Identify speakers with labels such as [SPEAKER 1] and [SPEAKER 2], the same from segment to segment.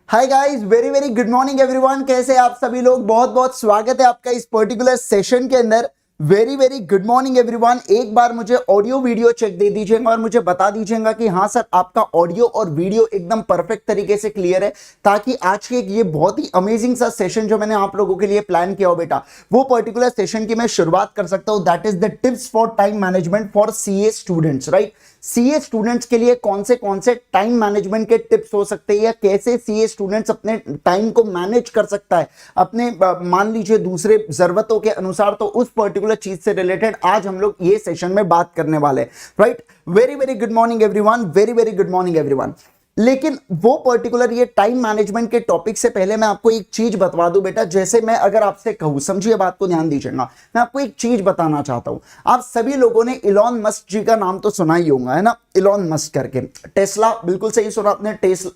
[SPEAKER 1] Hi guys, very very good morning everyone. कैसे आप सभी लोग? बहुत बहुत स्वागत है आपका इस पर्टिकुलर सेशन के अंदर। Very very good morning everyone. एक बार मुझे ऑडियो वीडियो चेक दे दीजिएगा और मुझे बता दीजिएगा कि हाँ सर, आपका ऑडियो और वीडियो एकदम परफेक्ट तरीके से क्लियर है, ताकि आज के ये बहुत ही अमेजिंग सा सेशन जो मैंने आप लोगों के लिए प्लान किया हो बेटा, वो पर्टिकुलर सेशन की मैं शुरुआत कर सकता हूँ। That is the tips for time management for CA students, right. CA students के लिए कौन से टाइम मैनेजमेंट के टिप्स हो सकते हैं, या कैसे सीए स्टूडेंट्स अपने टाइम को मैनेज कर सकता है अपने मान लीजिए दूसरे जरूरतों के अनुसार। तो उस पर्टिकुलर चीज से रिलेटेड आज हम लोग ये सेशन में बात करने वाले हैं, right. Very very good morning everyone, very very good morning everyone. लेकिन वो पर्टिकुलर ये टाइम मैनेजमेंट के टॉपिक से पहले मैं आपको एक चीज बतवा दूं बेटा। जैसे मैं अगर आपसे कहूं, समझिए बात को, ध्यान दीजिएगा, मैं आपको एक चीज बताना चाहता हूं। आप सभी लोगों ने इलॉन मस्क जी का नाम तो सुना ही होगा, है ना। इलॉन मस्क करके, टेस्ला, बिल्कुल सही सुना आपने।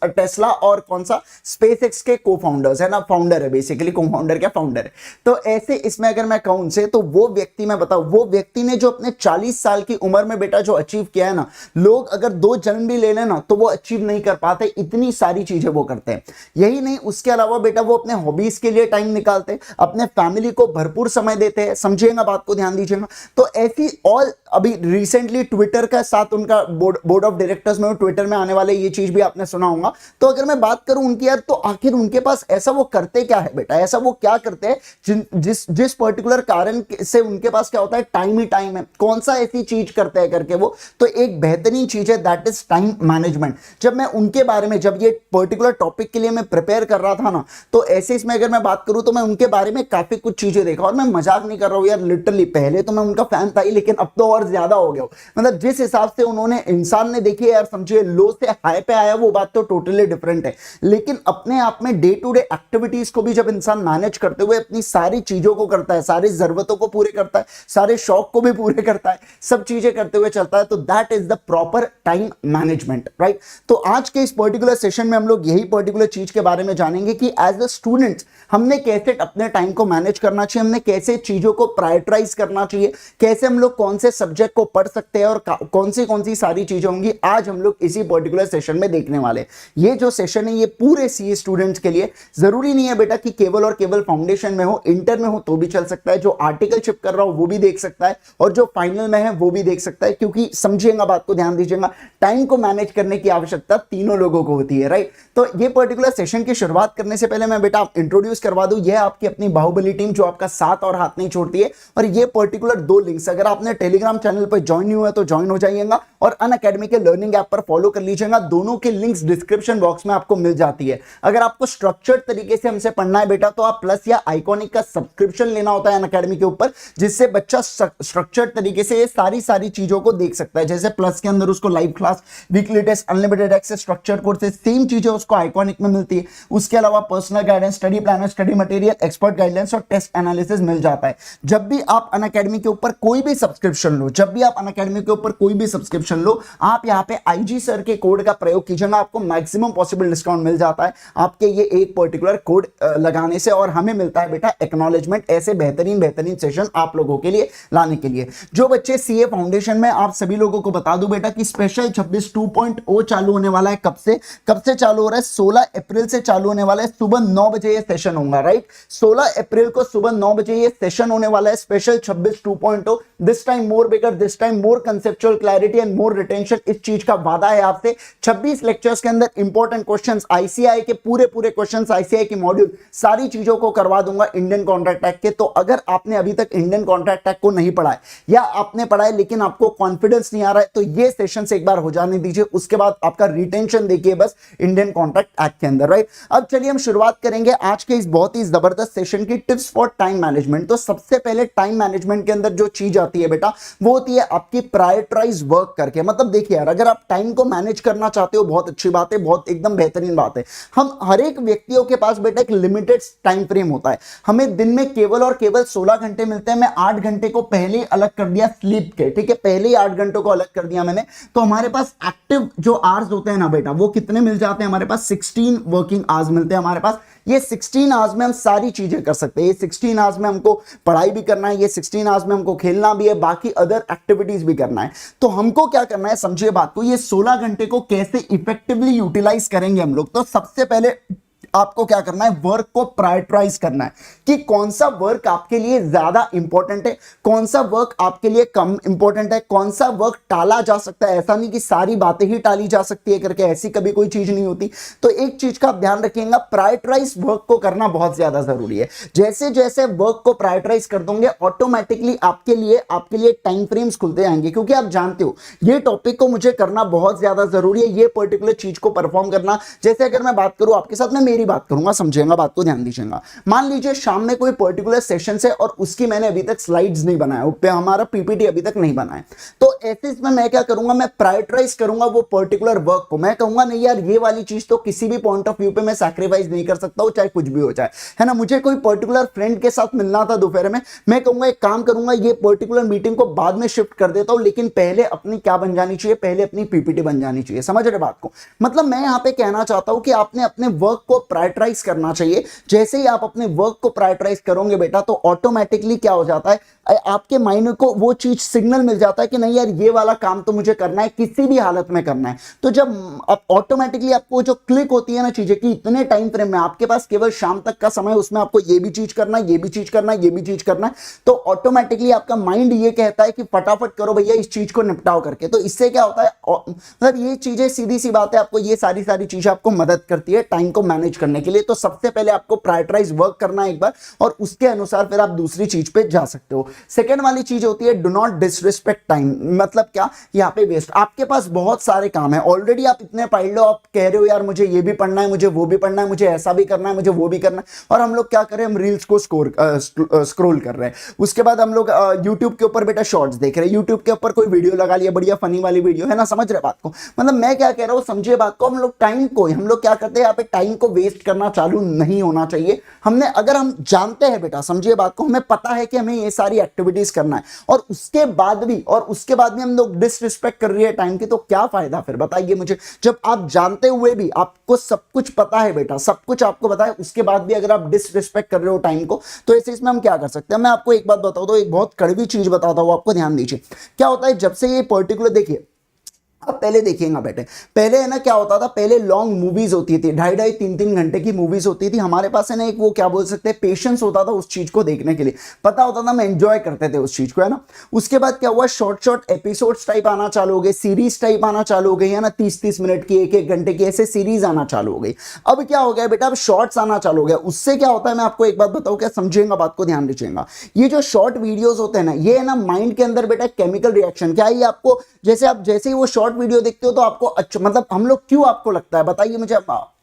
[SPEAKER 1] टेस्ला और कौन सा, स्पेसएक्स के को फाउंडर्स है ना, फाउंडर है बेसिकली, को फाउंडर क्या, फाउंडर है। तो ऐसे इसमें अगर मैं कहूं उनसे, तो वो व्यक्ति, मैं बताऊं, वो व्यक्ति ने जो अपने 40 साल की उम्र में बेटा जो अचीव किया है ना, लोग अगर 2 जन्म भी ले लेना तो वो अचीव नहीं कर पाते। इतनी सारी चीजें वो करते हैं। यही नहीं, उसके अलावा बेटा वो अपने हॉबीज के लिए टाइम निकालते, अपने फैमिली को भरपूर समय देते हैं। समझिएगा बात को, ध्यान दीजिएगा। तो ऐसी ऑल, अभी रिसेंटली ट्विटर का साथ उनका बोर्ड ऑफ डायरेक्टर्स में, ट्विटर में आने वाले, ये चीज भी आपने सुना होगा। तो अगर मैं बात करूं उनकी यार, तो आखिर उनके पास ऐसा वो करते क्या है बेटा, ऐसा वो क्या करते हैं जिस पर्टिकुलर कारण से उनके पास क्या होता है, टाइम ही टाइम है। कौन सा ऐसी चीज करते हैं करके वो, तो एक बेहतरीन चीज है, दैट इज टाइम मैनेजमेंट। जब मैं उनके बारे में, जब ये पर्टिकुलर टॉपिक के लिए मैं प्रिपेयर कर रहा था ना, तो ऐसे इसमें अगर मैं बात करूं तो मैं उनके बारे में काफी कुछ चीजें देखा, और मैं मजाक नहीं कर रहा हूं यार, लिटरली। पहले तो मैं उनका फैन था ही, लेकिन अब तो और ज्यादा हो गया। मतलब जिस हिसाब से उन्होंने, इंसान ने, देखिए यार, समझिए लो से हाई पे आया, वो बात तो टोटली डिफरेंट है। लेकिन अपने आप में डे टू डे एक्टिविटीज को भी जब इंसान मैनेज करते हुए अपनी सारी चीजों को करता है, सारी जरूरतों को पूरे करता है, सारे शौक को भी पूरे करता है, सब चीजें करते हुए चलता है, तो that is the proper time management, right. तो आज के इस पर्टिकुलर सेशन में हम लोग यही पर्टिकुलर चीज के बारे में जानेंगे कि एज अ स्टूडेंट हमने कैसे अपने टाइम को मैनेज करना चाहिए, हमने कैसे चीजों को प्रायोरिटाइज करना चाहिए, कैसे हम लोग कौन से सब्जेक्ट को पढ़ सकते हैं, और कौन सी सारी चीजें होंगी, आज हम लोग इसी पर्टिकुलर सेशन में देखने वाले। ये जो सेशन है ये पूरे सीए स्टूडेंट्स के लिए, जरूरी नहीं है बेटा कि केवल और केवल फाउंडेशन में हो, इंटर में हो तो भी चल सकता है। जो आर्टिकलशिप कर रहा हो वो भी देख सकता है, और जो फाइनल में है वो भी देख सकता है। क्योंकि समझिएगा बात को, ध्यान दीजिएगा, टाइम को मैनेज करने की आवश्यकता तीनों लोगों को होती है, राइट। तो ये पर्टिकुलर सेशन की शुरुआत करने से पहले मैं बेटा इंट्रोड्यूस करवा दूं, यह आपकी अपनी बाहुबली टीम जो आपका साथ और हाथ नहीं छोड़ती है। और ये पर्टिकुलर 2 लिंक्स, अगर आपने टेलीग्राम चैनल पर ज्वाइन नहीं हुआ तो ज्वाइन हो जाइएगा, और अनअकैडमी के लर्निंग ऐप पर फॉलो कर लीजिएगा। दोनों के लिंक्स डिस्क्रिप्शन बॉक्स में आपको मिल जाती है। अगर आपको स्ट्रक्चर्ड तरीके से हमसे पढ़ना है बेटा, तो आप प्लस या आइकॉनिक का सब्सक्रिप्शन लेना होता है अनअकैडमी के ऊपर, जिससे बच्चा स्ट्रक्चर्ड तरीके से ये सारी चीजों को देख सकता है। जैसे प्लस के अंदर उसको live class, weekly test, unlimited access, structured courses, same चीजें उसको आइकॉनिक में मिलती है। उसके अलावा personal guidance, study planner, study material, expert guidance और टेस्ट एनालिसिस मिल जाता है। जब भी आप अनअकैडमी के ऊपर कोई भी सब्सक्रिप्शन लो, जब भी आप अनअकैडमी के ऊपर कोई भी सब्सक्रिप्शन लो, आप यहाँ पे आईजी सर के कोड का प्रयोग कीजिएगा, आपको मैक्सिमम पॉसिबल डिस्काउंट मिल जाता है आपके ये एक पर्टिकुलर कोड लगाने से। और हमें मिलता है बेटा एक्नॉलेजमेंट, ऐसे बेहतरीन सेशन आप लोगों के लिए लाने के लिए। जो बच्चे सीए फाउंडेशन में, आप सभी लोगों को बता दूं बेटा कि स्पेशल 26 2.0 चालू होने वाला है। कब से चालू हो रहा है? 16 अप्रैल से चालू होने वाला है। सुबह 9 बजे ये सेशन होगा, राइट। 16 अप्रैल को सुबह 9 बजे ये सेशन होने वाला है, special 26 2.0। This time more bigger, this time more conceptual clarity and more retention. इस चीज का वादा है आपसे। 26 लेक्चर्स के अंदर इंपॉर्टेंट क्वेश्चंस, आईसीआई के पूरे क्वेश्चंस, आईसीआई की मॉड्यूल, सारी चीजों को करवा दूंगा इंडियन कॉन्ट्रैक्ट एक्ट के। तो अगर आपने अभी तक इंडियन कॉन्ट्रैक्ट एक्ट को नहीं पढ़ा है, या आपने पढ़ा है लेकिन आपको कॉन्फिडेंस नहीं आ रहा है, तो ये सेशन से एक बार हो जाने दीजिए। उसके बाद आपका रिटेंशन देखिए बस इंडियन कॉन्ट्रैक्ट एक्ट के अंदर, राइट। अब चलिए हम शुरुआत करेंगे आज के इस बहुत ही जबरदस्त सेशन की, टिप्स फॉर टाइम मैनेजमेंट। तो सबसे पहले टाइम मैनेजमेंट के अंदर जो चीज आती है बेटा, वो होती है आपकी प्रायोरिटाइज वर्क करके। मतलब देखिए यार, अगर आप टाइम को मैनेज करना चाहते हो, बहुत अच्छी बात है, बहुत एकदम बेहतरीन बात है। हम हर एक व्यक्तियों के पास बेटा एक लिमिटेड टाइम फ्रेम होता है। हमें दिन में केवल और केवल 16 घंटे मिलते हैं। मैं 8 घंटे को पहले ही अलग कर दिया स्लीप के, ठीक है, पहले ही 8 घंटों को अलग कर दिया मैंने। तो हमारे पास एक्टिव जो आवर्स होते हैं ना बेटा, वो कितने मिल जाते हैं हमारे पास? 16 वर्किंग आवर्स मिलते हैं हमारे पास। ये 16 आवर्स में हम सारी चीजें कर सकते हैं। ये 16 आवर्स में हमको पढ़ाई भी करना है, ये 16 आवर्स में हमको खेलना भी है, बाकी अदर एक्टिविटीज भी करना है। तो हमको क्या करना है, समझिए बात को, ये 16 घंटे को कैसे इफेक्टिवली यूटिलाइज करेंगे हम लोग। तो सबसे पहले आपको क्या करना है, वर्क को प्रायोरिटाइज करना है कि कौन सा वर्क आपके लिए ज्यादा इंपॉर्टेंट है, कौन सा वर्क आपके लिए कम इंपॉर्टेंट है, कौन सा वर्क टाला जा सकता है। ऐसा नहीं कि सारी बातें ही टाली जा सकती है करके, ऐसी कभी कोई चीज नहीं होती। तो एक चीज का आप ध्यान रखिएगा, प्रायोरिटाइज वर्क को करना बहुत ज्यादा जरूरी है। जैसे जैसे वर्क को प्रायोरिटाइज कर दोगे ऑटोमेटिकली आपके लिए टाइम फ्रेम्स खुलते जाएंगे, क्योंकि आप जानते हो ये टॉपिक को मुझे करना बहुत ज्यादा जरूरी है, ये पर्टिकुलर चीज को परफॉर्म करना। जैसे अगर मैं बात करूं आपके साथ, मैं मेरी बात करूंगा, समझिएगा बात को, ध्यान दीजिएगा। मान लीजिए शाम में कोई पर्टिकुलर सेशन है और उसकी मैंने अभी तक स्लाइड्स नहीं बनाया, ऊपर हमारा पीपीटी अभी तक नहीं बना है, तो ऐसे इसमें मैं क्या करूंगा, मैं प्रायोरिटाइज करूंगा वो पर्टिकुलर वर्क को। मैं कहूंगा नहीं यार, ये वाली चीज तो किसी भी पॉइंट ऑफ व्यू पे मैं सैक्रिफाइस नहीं कर सकता हूं, चाहे कुछ भी हो जाए, है ना। मुझे कोई पर्टिकुलर फ्रेंड के साथ मिलना था दोपहर में, मैं कहूंगा एक काम करूंगा, ये पर्टिकुलर मीटिंग को बाद में शिफ्ट कर देता हूं, लेकिन पहले अपनी क्या बन जानी चाहिए, पहले अपनी पीपीटी बन जानी चाहिए। समझ रहे बात को? मतलब मैं यहां पे कहना चाहता हूं कि आपने अपने वर्क को प्रायोरिटाइज करना चाहिए। जैसे ही आप अपने वर्क को प्रायोरिटाइज करोगे बेटा, तो ऑटोमेटिकली क्या हो जाता है, आपके माइंड को वो चीज सिग्नल मिल जाता है कि नहीं यार, ये वाला काम तो मुझे करना है, किसी भी हालत में करना है। तो जब ऑटोमेटिकली आपको जो क्लिक होती है ना चीजें कि इतने टाइम फ्रेम में आपके पास केवल शाम तक का समय, उसमें आपको ये भी चीज करना है, ये भी चीज करना है, ये भी चीज करना है, तो ऑटोमेटिकली आपका माइंड ये कहता है कि फटाफट करो भैया, इस चीज को निपटाओ करके। तो इससे क्या होता है, मतलब ये चीजें सीधी सी बात है, आपको ये सारी चीजें आपको मदद करती है टाइम को मैनेज करने के लिए। तो सबसे पहले आपको प्रायोरिटाइज वर्क करना है एक बार, और उसके अनुसार फिर आप दूसरी चीज पे जा सकते हो। सेकेंड वाली चीज होती है डू नॉट डिसरिस्पेक्ट टाइम। मतलब क्या, यहाँ पे वेस्ट, आपके पास बहुत सारे काम है ऑलरेडी, आप इतने पढ़ लो, आप कह रहे हो यार मुझे ये भी पढ़ना है, मुझे वो भी पढ़ना है, मुझे ऐसा भी करना है, मुझे वो भी करना है, और हम लोग क्या कर रहे हैं, हम रील्स को स्क्रोल कर रहे हैं। उसके बाद हम लोग यूट्यूब के ऊपर बेटा शॉर्ट्स देख रहे हैं, यूट्यूब के ऊपर कोई वीडियो लगा लिया, बढ़िया फनी वाली वीडियो, है ना। समझ रहे बात को? मतलब मैं क्या कह रहा हूं, समझिए बात को। हम लोग टाइम को, हम लोग क्या करते हैं यहाँ पे, टाइम को वेस्ट करना चालू नहीं होना चाहिए। हमने, अगर हम जानते हैं बेटा, समझिए बात को, हमें पता है कि हमें ये सारी एक्टिविटीज करना है, और उसके बाद भी हम लोग डिसरिस्पेक्ट कर रही है टाइम की, तो क्या फायदा फिर, बताइए मुझे। जब आप जानते हुए भी, आपको सब कुछ पता है बेटा, सब कुछ आपको पता है, उसके बाद भी अगर आप डिसरिस्पेक्ट कर रहे हो टाइम को, तो ऐसे इसमें हम क्या कर सकते हैं। मैं आपको एक बात बताऊं, तो एक बहुत कड़वी चीज बताता हूं आपको, ध्यान दीजिए। क्या होता है, जब से ये पर्टिकुलर, देखिए अब पहले देखिएगा बेटे, पहले है ना क्या होता था, पहले लॉन्ग मूवीज होती थी, 2.5-3 घंटे की मूवीज होती थी। हमारे पास है ना एक वो क्या बोल सकते हैं, पेशेंस होता था उस चीज को देखने के लिए, पता होता था, मैं एंजॉय करते थे उस चीज को, है ना। उसके बाद क्या हुआ, शॉर्ट एपिसोड्स टाइप आना चालू हो गए, सीरीज टाइप आना चालू हो गई, है ना, 30-30 मिनट की, 1-1 घंटे की, ऐसे सीरीज आना चालू हो गई। अब क्या हो गया बेटा, अब शॉर्ट्स आना चालू हो गया। उससे क्या होता है, मैं आपको एक बात बताऊं, क्या समझिएगा बात को, ध्यान दीजिएगा। ये जो शॉर्ट वीडियोस होते हैं ना, ये है ना माइंड के अंदर बेटा केमिकल रिएक्शन, क्या है ये आपको, जैसे ही वो शॉर्ट वीडियो देखते हो तो आपको अच्छा, मतलब हम लोग, क्यों आपको लगता है, बताइए मुझे,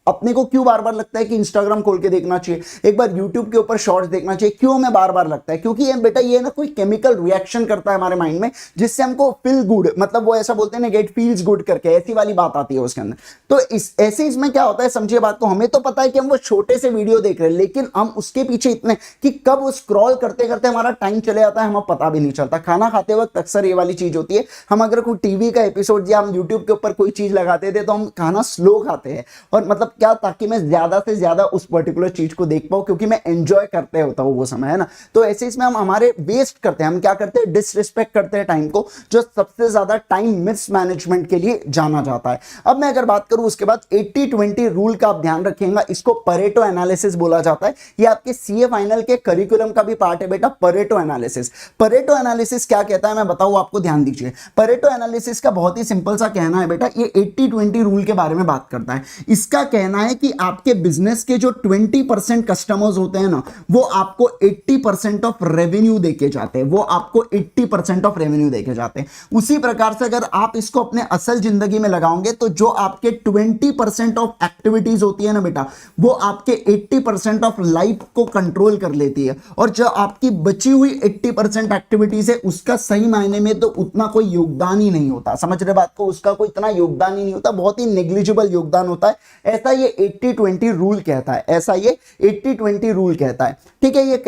[SPEAKER 1] अपने को क्यों बार बार लगता है कि इंस्टाग्राम खोल के देखना चाहिए, एक बार यूट्यूब के ऊपर शॉर्ट्स देखना चाहिए, क्यों हमें बार बार लगता है, क्योंकि ये बेटा ये ना कोई केमिकल रिएक्शन करता है हमारे माइंड में, जिससे हमको फील गुड, मतलब वो ऐसा बोलते हैं ना, गेट फील्स गुड करके, ऐसी वाली बात आती है उसके अंदर। तो ऐसे इसमें क्या होता है, समझिए बात को, हमें तो पता है कि हम वो छोटे से वीडियो देख रहे हैं, लेकिन हम उसके पीछे इतने कि कब वो स्क्रॉल करते करते हमारा टाइम चले जाता है, हमें पता भी नहीं चलता। खाना खाते वक्त अक्सर ये वाली चीज होती है, हम अगर कोई टीवी का एपिसोड या हम यूट्यूब के ऊपर कोई चीज लगाते थे, तो हम खाना स्लो खाते हैं, और मतलब क्या, ताकि मैं ज्यादा से ज्यादा उस पर्टिकुलर चीज को देख पाऊं, क्योंकि मैं एंजॉय करते होता हूं वो समय, है ना। तो ऐसे इसमें हम हमारे वेस्ट करते हैं, हम क्या करते हैं, डिसरिस्पेक्ट करते हैं टाइम को, जो सबसे ज्यादा टाइम मिसमैनेजमेंट के लिए जाना जाता है। अब मैं अगर बात करूं उसके बाद 80-20 रूल का आप ध्यान रखिएगा, इसको परेटो एनालिसिस बोला जाता है। ये आपके सीए फाइनल के करिकुलम का भी पार्ट है बेटा, परेटो एनालिसिस। परेटो एनालिसिस क्या कहता है, मैं बताऊं आपको, ध्यान दीजिए। परेटो एनालिसिस का बहुत ही सिंपल सा कहना है बेटा, ये 80-20 रूल के बारे में बात करता है। इसका कहना है कि आपके बिजनेस के जो 20% कस्टमर्स होते हैं ना, वो आपको 80% ऑफ रेवेन्यू देके जाते हैं, वो आपको 80% ऑफ रेवेन्यू देके जाते हैं। उसी प्रकार से अगर आप इसको अपने असल जिंदगी में लगाओगे, तो जो आपके 20% ऑफ एक्टिविटीज होती है ना बेटा, वो आपके 80% ऑफ लाइफ को कंट्रोल कर लेती है, और जो आपकी बची हुई 80% एक्टिविटीज है, उसका सही मायने में तो उतना कोई योगदान ही नहीं होता। समझ रहे बात को, उसका कोई इतना योगदान ही नहीं होता, बहुत ही नेग्लिजिबल योगदान होता है। ऐसा ये 80-20 रूल कहता है, ऐसा ये 80-20 रूल कहता है। ठीक है, ये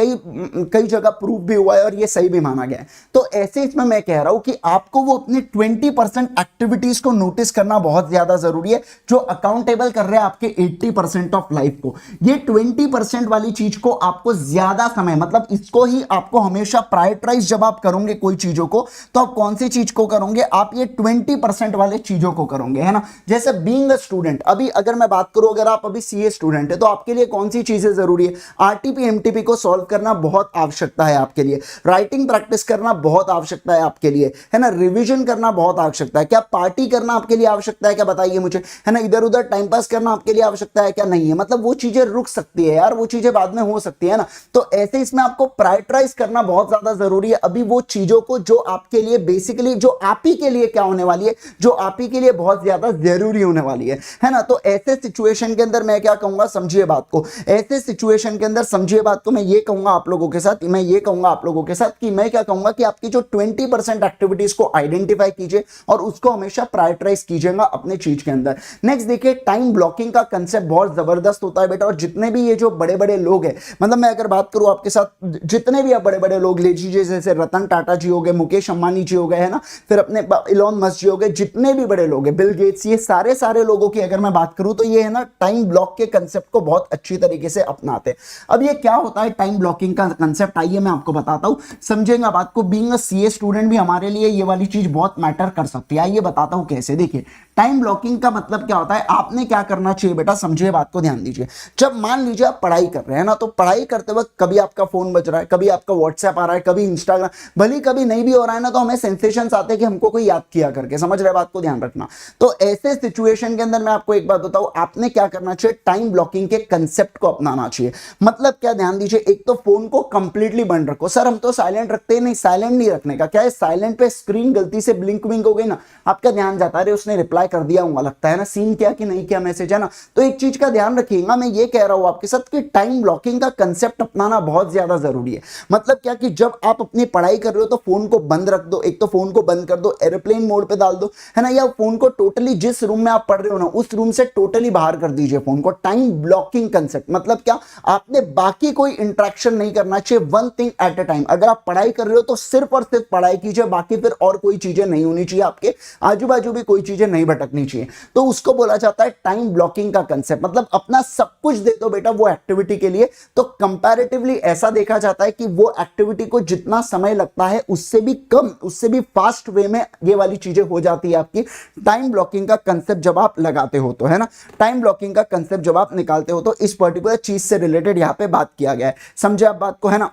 [SPEAKER 1] कई जगह प्रूफ भी हुआ है और ये सही भी माना गया है। तो ऐसे इसमें मैं कह रहा हूं कि आपको वो अपने 20% एक्टिविटीज को नोटिस करना बहुत ज्यादा जरूरी है, जो अकाउंटेबल कर रहे हैं आपके 80% ऑफ लाइफ को। ये 20% वाली चीज को आपको ज्यादा समय, मतलब इसको ही आपको हमेशा प्रायोरिटाइज, जब आप करोगे कोई चीजों को, तो आप कौन सी चीज को करोगे, आप ये 20% वाले चीजों को करोगे, है ना। जैसे बीइंग अ स्टूडेंट, अभी अगर मैं बात करूं, अगर आप अभी सीए स्टूडेंट है तो आपके लिए कौन सी चीजें जरूरी है? आरटीपी एमटीपी को सॉल्व करना बहुत आवश्यकता है आपके लिए, राइटिंग प्रैक्टिस करना बहुत आवश्यकता है आपके लिए, है ना, रिवीजन करना बहुत आवश्यकता है। क्या पार्टी करना आपके लिए आवश्यकता है क्या? बताइए मुझे, है ना, इधर उधर टाइम पास करना आपके लिए आवश्यकता है क्या? नहीं है। मतलब वो चीजें रुक सकती है यार, वो चीजें बाद में हो सकती है ना। तो ऐसे इसमें आपको प्रायोरिटाइज करना बहुत ज्यादा जरूरी है अभी वो चीजों को जो आपके लिए बेसिकली, जो आप ही के लिए क्या होने वाली है, जो आप ही के लिए बहुत ज्यादा जरूरी होने वाली है ना। तो ऐसे सिचुएशन के अंदर मैं क्या कहूंगा, समझिए बात को, ऐसे सिचुएशन के अंदर समझिए बात को, मैं ये कहूंगा आप लोगों के साथ, मैं ये कहूंगा आप लोगों के साथ कि मैं क्या कहूंगा कि आपकी जो 20% एक्टिविटीज को आइडेंटिफाई कीजिए और उसको हमेशा प्रायोरिटाइज कीजिएगा अपने चीज के अंदर। नेक्स्ट देखिए, टाइम ब्लॉकिंग का कंसेप्ट बहुत जबरदस्त होता है बेटा, और जितने भी ये जो बड़े बड़े लोग हैं, मतलब मैं अगर बात करूं आपके साथ, जितने भी आप बड़े बड़े लोग ले लीजिए, जैसे रतन टाटा जी हो गए, मुकेश अंबानी जी हो गए, है ना, फिर अपने इलॉन मस्क जी हो गए, जितने भी बड़े लोग हैं, बिल गेट्स, ये सारे लोगों की अगर मैं बात करूं तो ये है ना टाइम ब्लॉक के कंसेप्ट को बहुत अच्छी तरीके से अपनाते हैं। अब ये क्या होता है टाइम ब्लॉकिंग का कंसेप्ट, आइए मैं आपको बताता हूं, समझेंगे बात को। बीइंग अ सीए स्टूडेंट भी हमारे लिए ये वाली चीज बहुत मैटर कर सकती है, आइए बताता हूं कैसे। देखिए, टाइम ब्लॉकिंग का मतलब क्या होता है, आपने क्या करना चाहिए बेटा, समझिए बात को, ध्यान दीजिए। जब मान लीजिए आप पढ़ाई कर रहे हैं ना, तो पढ़ाई करते वक्त कभी आपका फोन बज रहा है, कभी आपका व्हाट्सएप आ रहा है, कभी इंस्टाग्राम, भले कभी नहीं भी हो रहा है ना, तो हमें सेंसेशंस आते हैं कि हमको कोई याद किया करके, समझ रहे बात को, ध्यान रखना। तो ऐसे सिचुएशन के अंदर मैं आपको एक बात बताऊं, आपने क्या करना चाहिए, टाइम ब्लॉकिंग के कंसेप्ट को अपनाना चाहिए। मतलब क्या, ध्यान दीजिए, एक तो फोन को कंप्लीटली बंद रखो। सर हम तो साइलेंट रखते हैं, नहीं, साइलेंट नहीं रखने का क्या है, साइलेंट पे स्क्रीन गलती से ब्लिंक विंक हो गई ना, आपका ध्यान जाता है, उसने रिप्लाई कर दिया होगा, लगता है ना, सीन किया कि नहीं किया मैसेज, है ना। तो एक चीज का ध्यान रखिएगा, मैं ये कह रहा हूं आपके साथ कि टाइम ब्लॉकिंग का कंसेप्ट अपनाना बहुत ज्यादा जरूरी है। मतलब क्या कि जब आप अपनी पढ़ाई कर रहे हो तो फोन को बंद रख दो, एक तो फोन को बंद कर दो, एयरप्लेन मोड पे डाल दो, है ना, या फोन को टोटली, जिस रूम में आप पढ़ रहे हो ना उस रूम से टोटली बाहर कर दीजिए फोन को। टाइम ब्लॉकिंग कंसेप्ट मतलब क्या, आपने बाकी कोई इंटरेक्शन नहीं करना चाहिए, one thing at a time. अगर आप पढ़ाई कर रहे हो तो सिर्फ और सिर्फ पढ़ाई कीजिए, बाकी फिर और कोई चीजें नहीं होनी चाहिए, आपके आजू बाजू भी कोई चीजें नहीं भटकनी चाहिए। तो उसको बोला जाता है टाइम ब्लॉकिंग का कंसेप्ट। मतलब अपना सब कुछ दे दो बेटा वो एक्टिविटी के लिए। तो कंपैरेटिवली ऐसा देखा जाता है कि वो एक्टिविटी को जितना समय लगता है उससे भी कम, उससे भी फास्ट वे में ये वाली चीजें हो जाती है आपकी टाइम ब्लॉकिंग का कंसेप्ट जब आप लगाते हो तो, है ना। टाइम ब्लॉकिंग का कंसेप्ट जब आप निकालते हो तो इस पर्टिकुलर चीज से रिलेटेड यहां पे बात किया गया है, समझे आप बात को, है ना।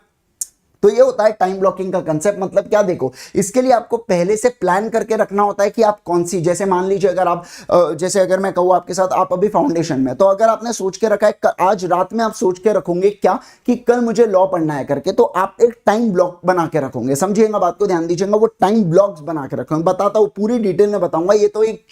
[SPEAKER 1] तो ये होता है टाइम ब्लॉकिंग का कंसेप्ट। मतलब क्या, देखो, इसके लिए आपको पहले से प्लान करके रखना होता है कि आप कौन सी, जैसे मान लीजिए अगर आप जैसे अगर मैं कहूँ आपके साथ, आप अभी फाउंडेशन में, तो अगर आपने सोच के रखा है आज रात में आप सोच के रखोगे क्या कि कल मुझे लॉ पढ़ना है करके, तो आप एक टाइम ब्लॉक बना के रखोगे, समझिएगा बात को, ध्यान दीजिएगा, वो टाइम ब्लॉक्स बना के रखोगे। बताता हूँ, पूरी डिटेल में बताऊंगा, ये तो एक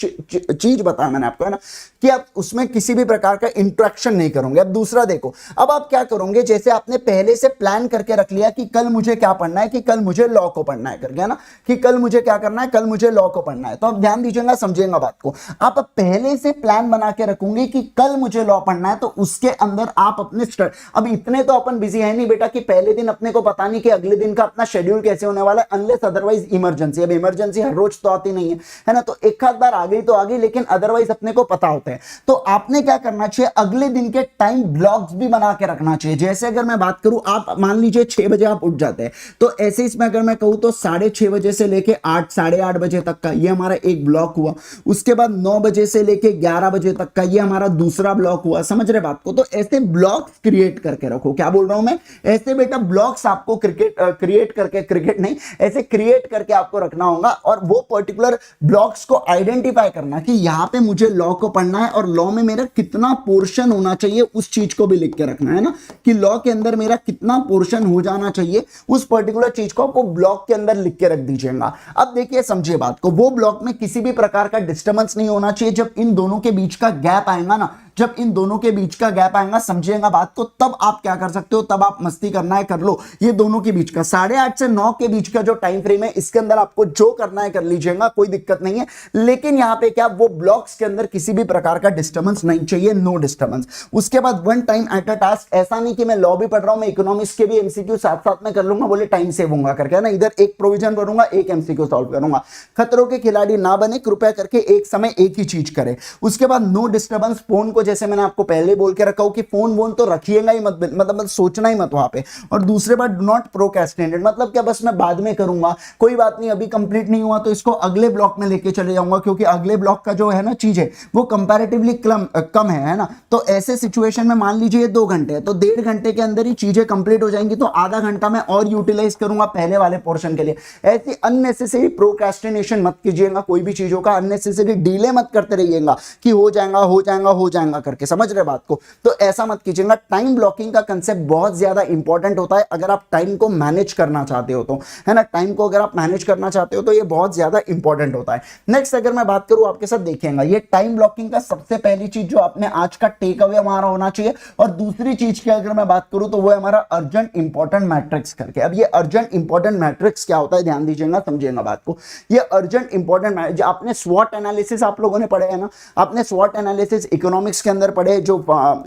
[SPEAKER 1] चीज बताया मैंने आपको, है ना, कि आप उसमें किसी भी प्रकार का इंट्रैक्शन नहीं करोगे। अब दूसरा देखो, अब आप क्या करोगे, जैसे आपने पहले से प्लान करके रख लिया कि कल मुझे क्या पढ़ना है, कि कल मुझे लॉ को पढ़ना है करके, है ना, कि कल मुझे क्या करना है, कल मुझे लॉ को पढ़ना है। तो अब ध्यान दीजिएगा, समझिएगा बात को, आप पहले से प्लान बना के रखोगे कि कल मुझे लॉ पढ़ना है, तो उसके अंदर आप अपने अब इतने तो अपन बिजी है नहीं बेटा कि पहले दिन अपने को पता नहीं कि अगले दिन का अपना शेड्यूल कैसे होने वाला है, अनलेस अदरवाइज इमरजेंसी। अब इमरजेंसी हर रोज तो आती नहीं है ना, तो एक आध बार आ गई तो आ गई, लेकिन अदरवाइज अपने को पता होता है। तो आपने क्या करना चाहिए, अगले दिन के टाइम ब्लॉक्स भी बना के रखना चाहिए। जैसे अगर मैं बात करूं, आप मान लीजिए 6 बजे आप उठ जाते हैं, तो ऐसे इसमें अगर मैं कहूं तो 6:30 बजे से लेके 8 साढ़े 8 बजे तक का ये हमारा एक ब्लॉक हुआ। उसके बाद 9 बजे से लेके 11 बजे तक का ये हमारा दूसरा ब्लॉक हुआ, समझ रहे बात को। तो ऐसे ब्लॉक्स क्रिएट करके रखो, क्या बोल रहा हूं मैं, ऐसे बेटा ब्लॉक्स आपको क्रिएट करके, क्रिकेट नहीं, ऐसे क्रिएट करके आपको रखना होगा। और वो पर्टिकुलर ब्लॉक्स को आइडेंटिफाई करना कि यहां पे मुझे लॉ को पढ़ना है और लॉ में मेरा कितना पोर्शन होना चाहिए, उस चीज को भी लिख के रखना है ना, कि लॉ के अंदर मेरा कितना पोर्शन हो जाना चाहिए, उस पर्टिकुलर चीज को आपको ब्लॉक के अंदर लिख के रख दीजिएगा। अब देखिए, समझिए बात को, वो ब्लॉक में किसी भी प्रकार का डिस्टर्बेंस नहीं होना चाहिए। जब इन दोनों के बीच का गैप आएगा ना, जब इन दोनों के बीच का गैप आएगा, समझिएगा बात को, तब आप क्या कर सकते हो, तब आप मस्ती करना है कर लो। ये दोनों के बीच का 8:30 से 9 के बीच का जो टाइम फ्रेम है, इसके अंदर आपको जो करना है कर लीजिएगा, कोई दिक्कत नहीं है। लेकिन यहां पे क्या, वो ब्लॉक्स के अंदर किसी भी प्रकार का डिस्टर्बेंस नहीं चाहिए, नो डिस्टर्बेंस। उसके बाद one time at a task, ऐसा नहीं कि मैं लॉ भी पढ़ रहा हूं, मैं इकोनॉमिक्स के भी एमसीक्यू साथ साथ में कर लूंगा, बोले टाइम सेव होगा करके, है ना, इधर एक प्रोविजन करूंगा, एक एमसीक्यू सॉल्व करूंगा। खतरों के खिलाड़ी ना बने, कृपया करके एक समय एक ही चीज करें। उसके बाद नो डिस्टर्बेंस, फोन को जैसे मैंने आपको पहले बोल के रखा हूं कि फोन वोन तो रखिएगा ही मत, मतलब सोचना ही मत वहां पे। और दूसरे बात, डू नॉट प्रोक्रेस्टिनेट, मतलब क्या बस मैं बाद में करूंगा, कोई बात नहीं अभी कंप्लीट नहीं हुआ तो इसको अगले ब्लॉक में लेके चले जाऊंगा, क्योंकि अगले ब्लॉक का जो है ना चीज है वो कंपैरेटिवली कम है ना। तो ऐसे सिचुएशन में मान लीजिए 2 घंटे है, तो 1.5 घंटे के अंदर ही चीजें कंप्लीट हो जाएंगी, तो आधा घंटा मैं और यूटिलाइज करूंगा पहले वाले पोर्शन के लिए। ऐसी अननेसेसरी प्रोक्रेस्टिनेशन मत कीजिएगा, कोई भी चीजों का अननेसेसरी डिले मत करते रहिएगा कि हो जाएगा हो जाएगा हो जाएगा करके, समझ रहे बात को। तो ऐसा मत कीजिएगा। टाइम ब्लॉकिंग का कंसेप्ट बहुत ज्यादा इंपॉर्टेंट होता है अगर आप टाइम को मैनेज करना चाहते हो तो, है ना। टाइम को अगर आप मैनेज करना चाहते हो तो ये बहुत ज्यादा इंपॉर्टेंट होता है। नेक्स्ट अगर मैं बात करूं आपके साथ, देखिएगा ये टाइम ब्लॉकिंग का सबसे पहली चीज जो आपने आज का टेक अवे हमारा होना चाहिए। और दूसरी चीज की अगर मैं बात करूं तो वो है हमारा अर्जेंट इंपॉर्टेंट मैट्रिक्स करके। अब ये अर्जेंट इंपॉर्टेंट मैट्रिक्स क्या होता है, ध्यान दीजिएगा, समझिएगा बात को। ये अर्जेंट इंपॉर्टेंट, जो आपने स्वॉट एनालिसिस आप लोगों ने पढ़े है ना, आपने स्वॉट एनालिसिस इकोनॉमिक्स के अंदर पढ़े, जो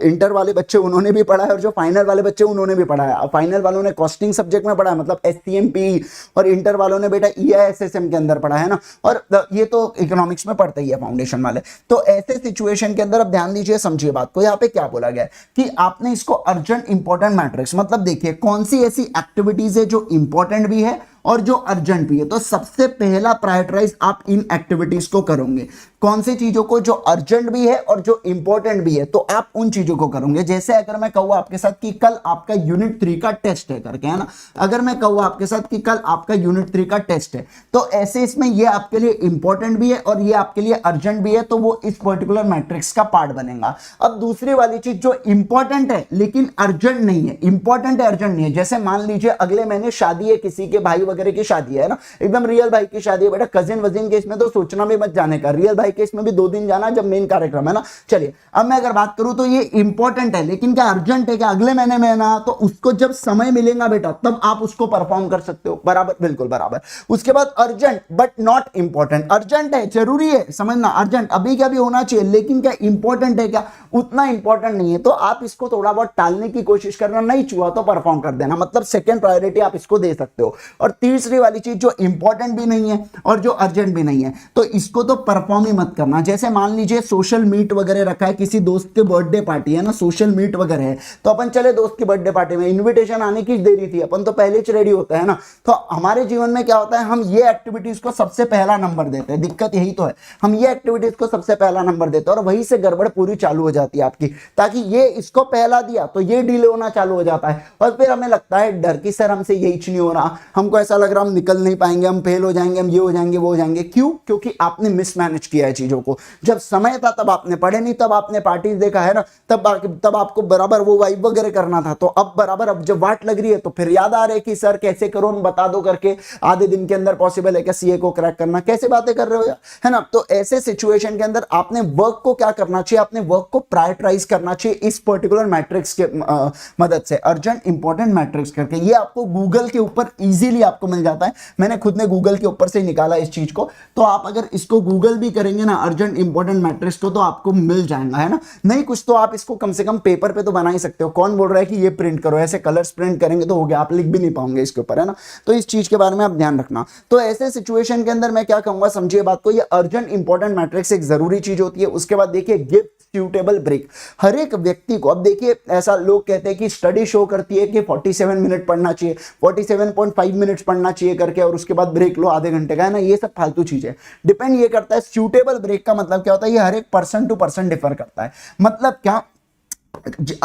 [SPEAKER 1] इंटर वाले बच्चे उन्होंने भी पढ़ा है और जो फाइनल वाले बच्चे उन्होंने भी पढ़ा है। फाइनल वालों ने कॉस्टिंग सब्जेक्ट में पढ़ा है, मतलब एससीएमपी, और इंटर वालों ने बेटा ईआईएसएसएम के अंदर पढ़ा है ना, और ये तो इकोनॉमिक्स में पढ़ते ही है फाउंडेशन वाले। तो ऐसे सिचुएशन के अंदर अब ध्यान दीजिए, समझिए बात को। यहाँ पे क्या बोला गया है कि आपने इसको अर्जेंट इंपॉर्टेंट मैट्रिक्स, मतलब देखिए कौन सी ऐसी एक्टिविटीज है जो इंपॉर्टेंट भी है और जो अर्जेंट भी है। तो सबसे पहला प्रायोरिटाइज आप इन एक्टिविटीज को करोगे, कौन सी चीजों को, जो अर्जेंट भी है और जो इंपॉर्टेंट भी है, तो आप उन चीजों को करोगे। जैसे अगर मैं कहूँ आपके साथ कि कल आपका यूनिट 3 का टेस्ट है करके, है ना, अगर मैं कहूँ आपके साथ कि कल आपका यूनिट 3 का टेस्ट है, तो ऐसे इसमें ये आपके लिए इंपॉर्टेंट भी है और ये आपके लिए अर्जेंट भी है, तो वो इस पर्टिकुलर मैट्रिक्स का पार्ट बनेगा। अब दूसरी वाली चीज जो इंपॉर्टेंट है लेकिन अर्जेंट नहीं है, इंपॉर्टेंट है अर्जेंट नहीं है, जैसे मान लीजिए अगले महीने शादी है, किसी के भाई वगैरह की शादी है ना, एकदम रियल भाई की शादी है बेटा, कजिन वजिन के इसमें तो सोचना भी मत जाने का, रियल भाई के इसमें भी 2 दिन जाना जब मेन कार्यक्रम है ना। चलिए अब मैं अगर बात करूं तो ये इंपॉर्टेंट है, लेकिन क्या अर्जेंट है क्या, अगले महीने में है ना, तो उसको जब समय मिलेगा बेटा तब आप उसको परफॉर्म कर सकते हो, बराबर, बिल्कुल बराबर। उसके बाद urgent but not important, urgent है, जरूरी है, समझना, अर्जेंट अभी क्या भी होना चाहिए, लेकिन क्या इंपॉर्टेंट है क्या, उतना इंपॉर्टेंट नहीं है, तो आप इसको थोड़ा बहुत टालने की कोशिश करना, नहीं छुआ तो परफॉर्म कर देना, मतलब सेकंड प्रायोरिटी आप इसको दे सकते हो। और तीसरी वाली चीज जो इंपॉर्टेंट भी नहीं है और जो अर्जेंट भी नहीं है, तो इसको तो परफॉर्म ही मत करना। जैसे मान लीजिए सोशल मीट वगैरह रखा है, किसी दोस्त के बर्थडे पार्टी है ना, सोशल मीट वगैरह है, तो अपन चले दोस्त की बर्थडे पार्टी में, इनविटेशन आने की देरी थी, अपन तो पहले से रेडी होता है ना। तो हमारे जीवन में क्या होता है, हम ये एक्टिविटीज को सबसे पहला नंबर देते हैं, दिक्कत यही तो है, हम ये एक्टिविटीज को सबसे पहला नंबर देते हैं और वहीं से गड़बड़ पूरी चालू हो जाती है आपकी, ताकि ये इसको पहला दिया तो ये डिले होना चालू हो जाता है, और फिर हमें लगता है डर कि सर हमसे यही नहीं हो रहा, हमको ऐसा लग रहा हम निकल नहीं पाएंगे, हम फेल हो जाएंगे, हम ये हो जाएंगे वो हो जाएंगे। क्यों? क्योंकि आपने मिसमैनेज किया है चीजों को। जब समय था तब आपने पढ़े नहीं, तब आपने पार्टीज देखा है ना, तब आपको बराबर वो वाइब वगैरह करना था, तो अब बराबर अब जब वाट लग रही है तो फिर याद आ रहा है कि सर कैसे करो, हम बता दो करके, आधे दिन के अंदर पॉसिबल है क्या सीए को क्रैक करना, कैसे बातें कर रहे हो यार, है ना। तो ऐसे सिचुएशन के अंदर आपने वर्क को क्या करना चाहिए, आपने वर्क को प्रायोरिटाइज करना चाहिए इस पर्टिकुलर मैट्रिक्स के मदद से, अर्जेंट इंपॉर्टेंट मैट्रिक्स करके। ये आपको गूगल के ऊपर इजीली आपको मिल जाता है, मैंने खुद ने गूगल के ऊपर से निकाला इस चीज को, तो आप अगर इसको गूगल भी करेंगे ना अर्जेंट इंपॉर्टेंट मैट्रिक्स को, तो आपको मिल जाएगा, है ना। नहीं कुछ तो आप इसको कम से कम पेपर पे तो बना ही सकते हो, कौन बोल रहा है कि ये प्रिंट करो, ऐसे कलर्स प्रिंट करेंगे तो हो गया, आप लिख भी नहीं पाओगे इसके ऊपर, है ना। तो इस चीज के बारे में आप ध्यान रखना। तो ऐसे सिचुएशन के अंदर मैं क्या कहूंगा, समझिए बात को, ये अर्जेंट इंपॉर्टेंट मैट्रिक्स एक जरूरी चीज होती है। उसके बाद देखिए गिव सूटेबल ब्रेक, हर एक व्यक्ति को, अब देखिए ऐसा लोग कहते हैं कि स्टडी शो करती है कि 47 मिनट पढ़ना चाहिए, 47.5 मिनट्स पढ़ना चाहिए करके, और उसके बाद ब्रेक लो आधे घंटे का, है ना, ये सब फालतू चीज है। डिपेंड ये करता है सूटेबल ब्रेक का मतलब क्या होता है, ये हर एक पर्सन टू पर्सन डिफर करता है। मतलब क्या,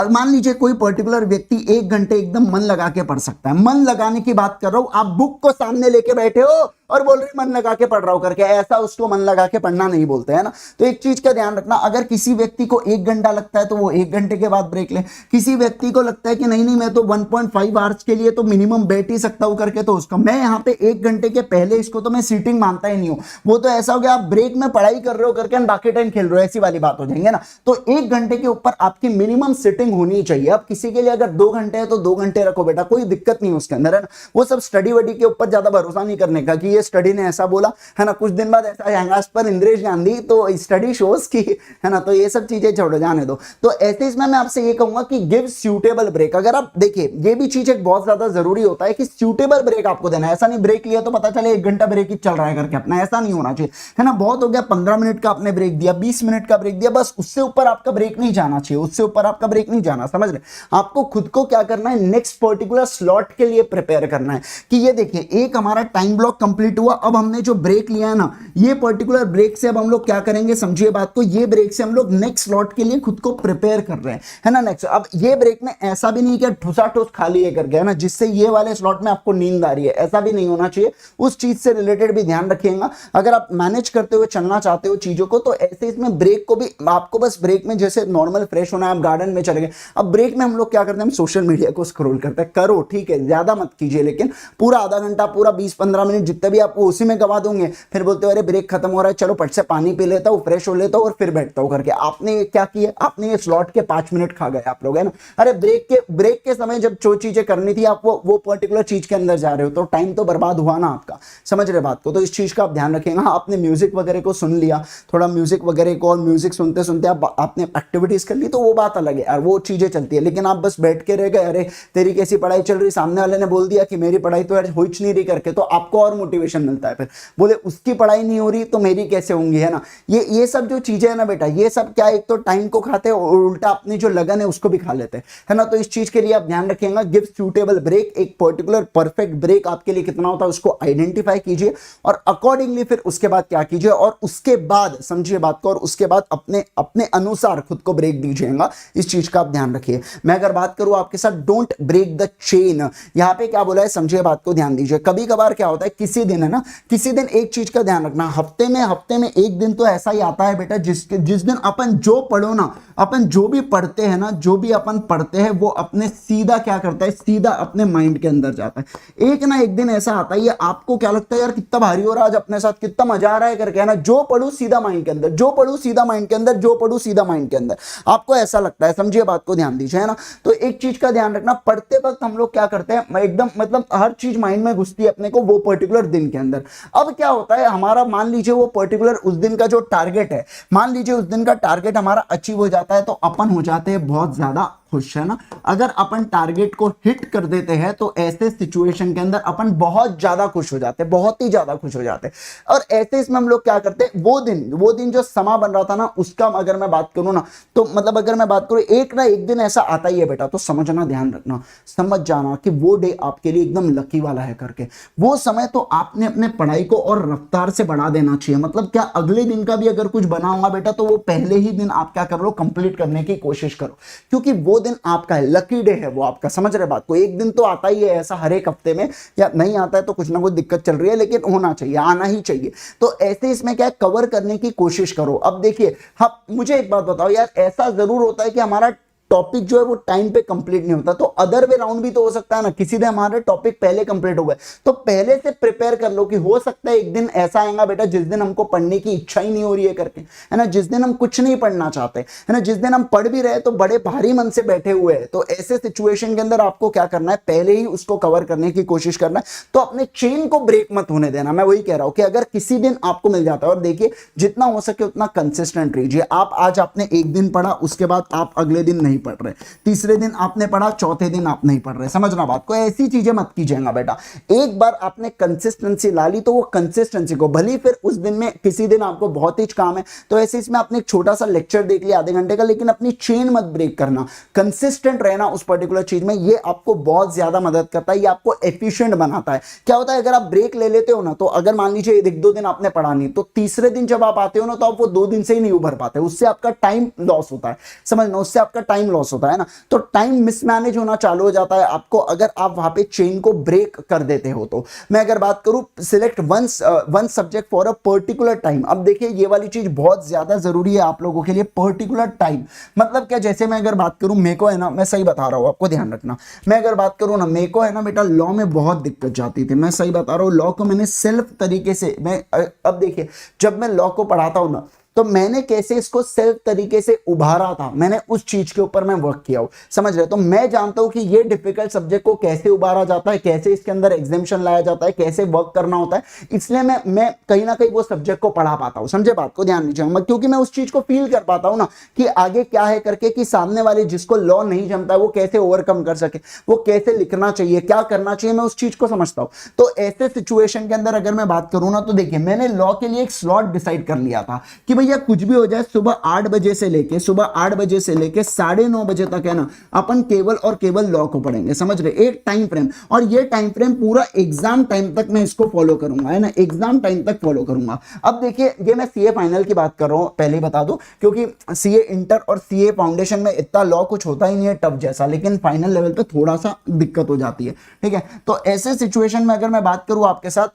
[SPEAKER 1] मान लीजिए कोई पर्टिकुलर व्यक्ति 1 घंटे एकदम मन लगा के पढ़ सकता है, मन लगाने की बात कर रहा हूं, आप बुक को सामने लेके बैठे हो और बोल रहे मन लगा के पढ़ रहा हूं करके, ऐसा उसको मन लगा के पढ़ना नहीं बोलते, है ना। तो एक चीज का ध्यान रखना, अगर किसी व्यक्ति को 1 घंटा लगता है तो वो 1 घंटे के बाद ब्रेक ले, किसी व्यक्ति को लगता है कि नहीं नहीं मैं तो 1.5 आवर्स के लिए तो मिनिमम बैठ ही सकता हूं करके, तो उसका, मैं यहाँ पे 1 घंटे के पहले इसको तो मैं सीटिंग मानता ही नहीं हूं, वो तो ऐसा हो गया आप ब्रेक में पढ़ाई कर रहे हो करके बाकी टाइम खेल रहे हो, ऐसी वाली बात हो जाएंगे ना। तो 1 घंटे के ऊपर आपकी मिनिमम सिटिंग होनी चाहिए। अब किसी के लिए अगर 2 घंटे है तो 2 घंटे रखो बेटा, कोई दिक्कत नहीं उसके अंदर, है ना। वो सब स्टडी वडी के ऊपर ज्यादा भरोसा नहीं करने का कि ये स्टडी ने ऐसा बोला, है ना, कुछ दिन बाद ऐसा आएगा पर इंद्रेश गांधी, तो स्टडी शोज की, है ना, तो ये सब चीजें छोड़ो, जाने दो। तो ऐसे इसमें मैं आपसे ये कहूंगा कि गिव सूटेबल ब्रेक। अगर आप देखिए ये भी चीज एक बहुत ज्यादा जरूरी होता है कि सूटेबल ब्रेक आपको देना है। ऐसा नहीं ब्रेक लिया तो पता चले 1 घंटा ब्रेक ही चल रहा है करके अपना, ऐसा नहीं होना चाहिए, है ना। बहुत हो गया 15 मिनट का आपने ब्रेक दिया, 20 मिनट का ब्रेक दिया, बस उससे ऊपर आपका ब्रेक नहीं जाना चाहिए, उससे ऊपर आपका ब्रेक नहीं जाना, समझ रहे। आपको खुद को क्या करना है, नेक्स्ट पर्टिकुलर स्लॉट के लिए प्रिपेयर करना है कि ये देखिए एक हमारा टाइम ब्लॉक कंप्लीट हुआ, अब हमने जो ब्रेक लिया है ना, ये पर्टिकुलर ब्रेक से अब हम लोग क्या करेंगे, समझिए बात को, ये ब्रेक से हम लोग नेक्स्ट स्लॉट के लिए खुद को प्रिपेयर कर रहे हैं, है ना। नेक्स्ट अब ये ब्रेक में ऐसा भी नहीं कि ठुसा ठोस खा लिए करके, है ना, जिससे ये वाले स्लॉट में आपको नींद आ रही है, ऐसा भी नहीं होना चाहिए। उस चीज से रिलेटेड भी ध्यान रखिएगा। अगर आप मैनेज करते हुए चलना चाहते हो चीजों को, तो ऐसे इसमें ब्रेक को भी आपको बस ब्रेक में जैसे नॉर्मल फ्रेश होना है, आप गार्डन में चले गए, अब ब्रेक में हम लोग क्या करते हैं, हम सोशल मीडिया को स्क्रॉल करते हैं, करो ठीक है, ज्यादा मत कीजिए, लेकिन पूरा आधा घंटा, पूरा 20-15 मिनट जितने भी आपको उसी में गवा दोगे, फिर बोलते हो अरे ब्रेक खत्म हो रहा है, चलो पट से पानी पी लेता हूँ, फ्रेश हो लेता हूँ और फिर बैठता हूँ करके। आपने क्या किया, आपने ये स्लॉट के 5 मिनट खा गए आप लोग, है ना। अरे ब्रेक के समय जब जो चीजें करनी थी आप वो पर्टिकुलर चीज के अंदर जा रहे हो, तो टाइम तो बर्बाद हुआ ना आपका, समझ रहे बात को। तो इस चीज का आप ध्यान रखिएगा। आपने म्यूजिक वगैरह को सुन लिया, थोड़ा म्यूजिक वगैरह को, और म्यूजिक सुनते सुनते आपने एक्टिविटीज कर ली, तो वो बात अलग है यार, वो चीजें चलती है। लेकिन आप बस बैठ के रह गए, अरे तेरी कैसी पढ़ाई चल रही, सामने वाले ने बोल दिया कि मेरी पढ़ाई तो यार हो ही नहीं रही करके, तो आपको और मोटिवेशन मिलता है, फिर बोले उसकी पढ़ाई नहीं हो रही तो मेरी कैसे होंगी, है ना। ये सब जो चीजें है ना बेटा, ये सब क्या, एक तो टाइम को खाते हैं और उल्टा अपनी जो लगन है उसको भी खा लेते हैं, है ना। तो इस चीज के लिए आप ध्यान रखिएगा, गिव सूटेबल ब्रेक। एक पर्टिकुलर परफेक्ट ब्रेक आपके लिए कितना होता है उसको आइडेंटिफाई कीजिए, और अकॉर्डिंगली फिर उसके बाद क्या कीजिए, और उसके बाद समझिए बात को, और उसके बाद अपने अनुसार खुद को ब्रेक दीजिएगा। इस चीज का आप ध्यान रखिए। मैं अगर बात करूं आपके साथ, डोंट ब्रेक द चेन, यहां पे क्या बोला है, समझिए बात को, ध्यान दीजिए। कभी कभार क्या होता है, किसी दिन है ना, किसी दिन एक चीज का ध्यान रखना, हफ्ते में एक दिन तो ऐसा ही आता है बेटा, जिस दिन अपन जो पढ़ो ना, अपन जो भी पढ़ते हैं ना, जो भी अपन पढ़ते हैं वो अपने सीधा क्या करता है, सीधा अपने माइंड के अंदर जाता है। एक ना एक दिन ऐसा आता है, ये आपको क्या लगता है यार कितना भारी हो रहा है आज अपने साथ, कितना मजा आ रहा है करके, है ना, जो पढ़ू सीधा माइंड के अंदर, जो पढ़ू सीधा माइंड के अंदर, जो पढ़ू सीधा माइंड के अंदर, आपको ऐसा लगता है, समझिए बात को, ध्यान दीजिए, है ना। तो एक चीज का ध्यान रखना, पढ़ते वक्त हम लोग क्या करते हैं, एकदम मतलब हर चीज माइंड में घुसती है अपने को वो पर्टिकुलर दिन के अंदर। अब क्या होता है, हमारा मान लीजिए वो पर्टिकुलर उस दिन का जो टारगेट है, मान लीजिए उस दिन का टारगेट हमारा अचीव हो जाता है, तो अपन हो जाते हैं बहुत ज्यादा खुश, है ना। अगर अपन टारगेट को हिट कर देते हैं तो ऐसे सिचुएशन के अंदर अपन बहुत ज्यादा खुश हो जाते हैं, बहुत ही ज्यादा खुश हो जाते हैं। और ऐसे इसमें हम लोग क्या करते हैं, वो दिन जो समा बन रहा था ना, उसका अगर मैं बात करूं ना, तो मतलब अगर मैं बात करूं, एक ना एक दिन ऐसा आता ही है बेटा, तो समझना, ध्यान रखना, समझ जाना कि वो डे आपके लिए एकदम लकी वाला है करके। वो समय तो आपने अपने पढ़ाई को और रफ्तार से बढ़ा देना चाहिए। मतलब क्या, अगले दिन का भी अगर कुछ बना होगा बेटा, तो वो पहले ही दिन आप क्या कर लो, कंप्लीट करने की कोशिश करो, क्योंकि वो दिन आपका है, लकी डे है वो आपका, समझ रहे बात को। एक दिन तो आता ही है ऐसा हर एक हफ्ते में, या नहीं आता है तो कुछ ना कुछ दिक्कत चल रही है, लेकिन होना चाहिए, आना ही चाहिए। तो ऐसे इसमें क्या है, कवर करने की कोशिश करो। अब देखिए, हाँ मुझे एक बात बताओ यार, ऐसा जरूर होता है कि हमारा टॉपिक जो है वो टाइम पे कंप्लीट नहीं होता, तो अदर वे राउंड भी तो हो सकता है ना, किसी दिन हमारे टॉपिक पहले कंप्लीट हो गए, तो पहले से प्रिपेयर कर लो कि हो सकता है एक दिन ऐसा आएगा बेटा जिस दिन हमको पढ़ने की इच्छा ही नहीं हो रही है करके, है ना, जिस दिन हम कुछ नहीं पढ़ना चाहते, है ना, जिस दिन हम पढ़ भी रहे तो बड़े भारी मन से बैठे हुए हैं। तो ऐसे सिचुएशन के अंदर आपको क्या करना है, पहले ही उसको कवर करने की कोशिश करना है। तो अपने चेन को ब्रेक मत होने देना। मैं वही कह रहा हूं कि अगर किसी दिन आपको मिल जाता है, और देखिए जितना हो सके उतना कंसिस्टेंट रहिए। आप आज आपने एक दिन पढ़ा, उसके बाद आप अगले दिन नहीं पढ़ रहे, तीसरे दिन आपने पढ़ा, चौथे दिन आप नहीं पढ़ रहे, समझना बात को। ऐसी चीजें मत कीजिएगा बेटा। एक बार आपने कंसिस्टेंसी ला ली तो वो कंसिस्टेंसी को, भली फिर उस दिन में किसी दिन आपको बहुत ही काम है तो ऐसे इसमें आपने एक छोटा सा लेक्चर देख लिया आधे घंटे का, लेकिन अपनी चेन मत ब्रेक करना, कंसिस्टेंट रहना उस पर्टिकुलर चीज में। ये आपको बहुत ज्यादा मदद करता है, ये आपको एफिशिएंट बनाता है। क्या होता है, अगर आप ब्रेक ले लेते हो ना, तो अगर मान लीजिए 1-2 दिन आपने पढ़ा नहीं, तो तीसरे दिन जब आप आते हो ना, तो आप वो 2 दिन से ही नहीं उभर पाते, उससे आपका टाइम लॉस होता है, समझना, उससे आपका टाइम लॉस होता है ना। तो टाइम मिसमैनेज होना चालू हो जाता है आपको, अगर आप वहां पे चेन को ब्रेक कर देते हो तो। मैं अगर बात करूं, select one subject for a particular time. अब देखिए ये वाली चीज बहुत ज्यादा जरूरी है आप लोगों के लिए, पर्टिकुलर टाइम। मतलब क्या, जैसे मैं अगर बात करूं, मेरे को है ना, मैं सही बता रहा हूं आपको, ध्यान रखना, मैं अगर बात करूं ना, मेरे को है ना बेटा लॉ में बहुत दिक्कत जाती थी, मैं सही बता रहा हूं। लॉ को मैंने सेल्फ तरीके से, मैं अब देखिए जब मैं लॉ को पढ़ाता हूं ना, तो मैंने कैसे इसको सेल्फ तरीके से उभारा था, मैंने उस चीज के ऊपर मैं वर्क किया हूं, समझ रहे? तो मैं जानता हूं कि ये डिफिकल्ट सब्जेक्ट को कैसे उभारा जाता है, कैसे इसके अंदर एग्जामिशन लाया जाता है, कैसे वर्क करना होता है, इसलिए मैं कहीं ना कहीं वो सब्जेक्ट को पढ़ा पाता हूं। समझे बात को, ध्यान दीजिए, क्योंकि मैं उस चीज को फील कर पाता हूं ना कि आगे क्या है करके, कि सामने वाले जिसको लॉ नहीं जमता है वो कैसे ओवरकम कर सके, वो कैसे लिखना चाहिए, क्या करना चाहिए, मैं उस चीज को समझता हूं। तो ऐसे सिचुएशन के अंदर अगर मैं बात करूं ना, तो देखिए मैंने लॉ के लिए एक स्लॉट डिसाइड कर लिया था कि भैया कुछ भी हो जाए, सुबह 8 बजे से लेके 9:30 बजे तक है ना, अपन केवल और केवल लॉ को पढ़ेंगे, समझ रहे? एक टाइम फ्रेम, और ये टाइम फ्रेम पूरा एग्जाम टाइम तक मैं इसको फॉलो करूंगा, है ना, एग्जाम टाइम तक फॉलो करूंगा। अब देखिए, ये मैं सीए फाइनल की बात कर रहा हूं, पहले बता दूं, क्योंकि सीए इंटर और सीए फाउंडेशन में इतना लॉ कुछ होता ही नहीं है टफ जैसा, लेकिन फाइनल लेवल पे थोड़ा सा दिक्कत हो जाती है, ठीक है? तो ऐसे सिचुएशन में अगर मैं बात करूं आपके साथ,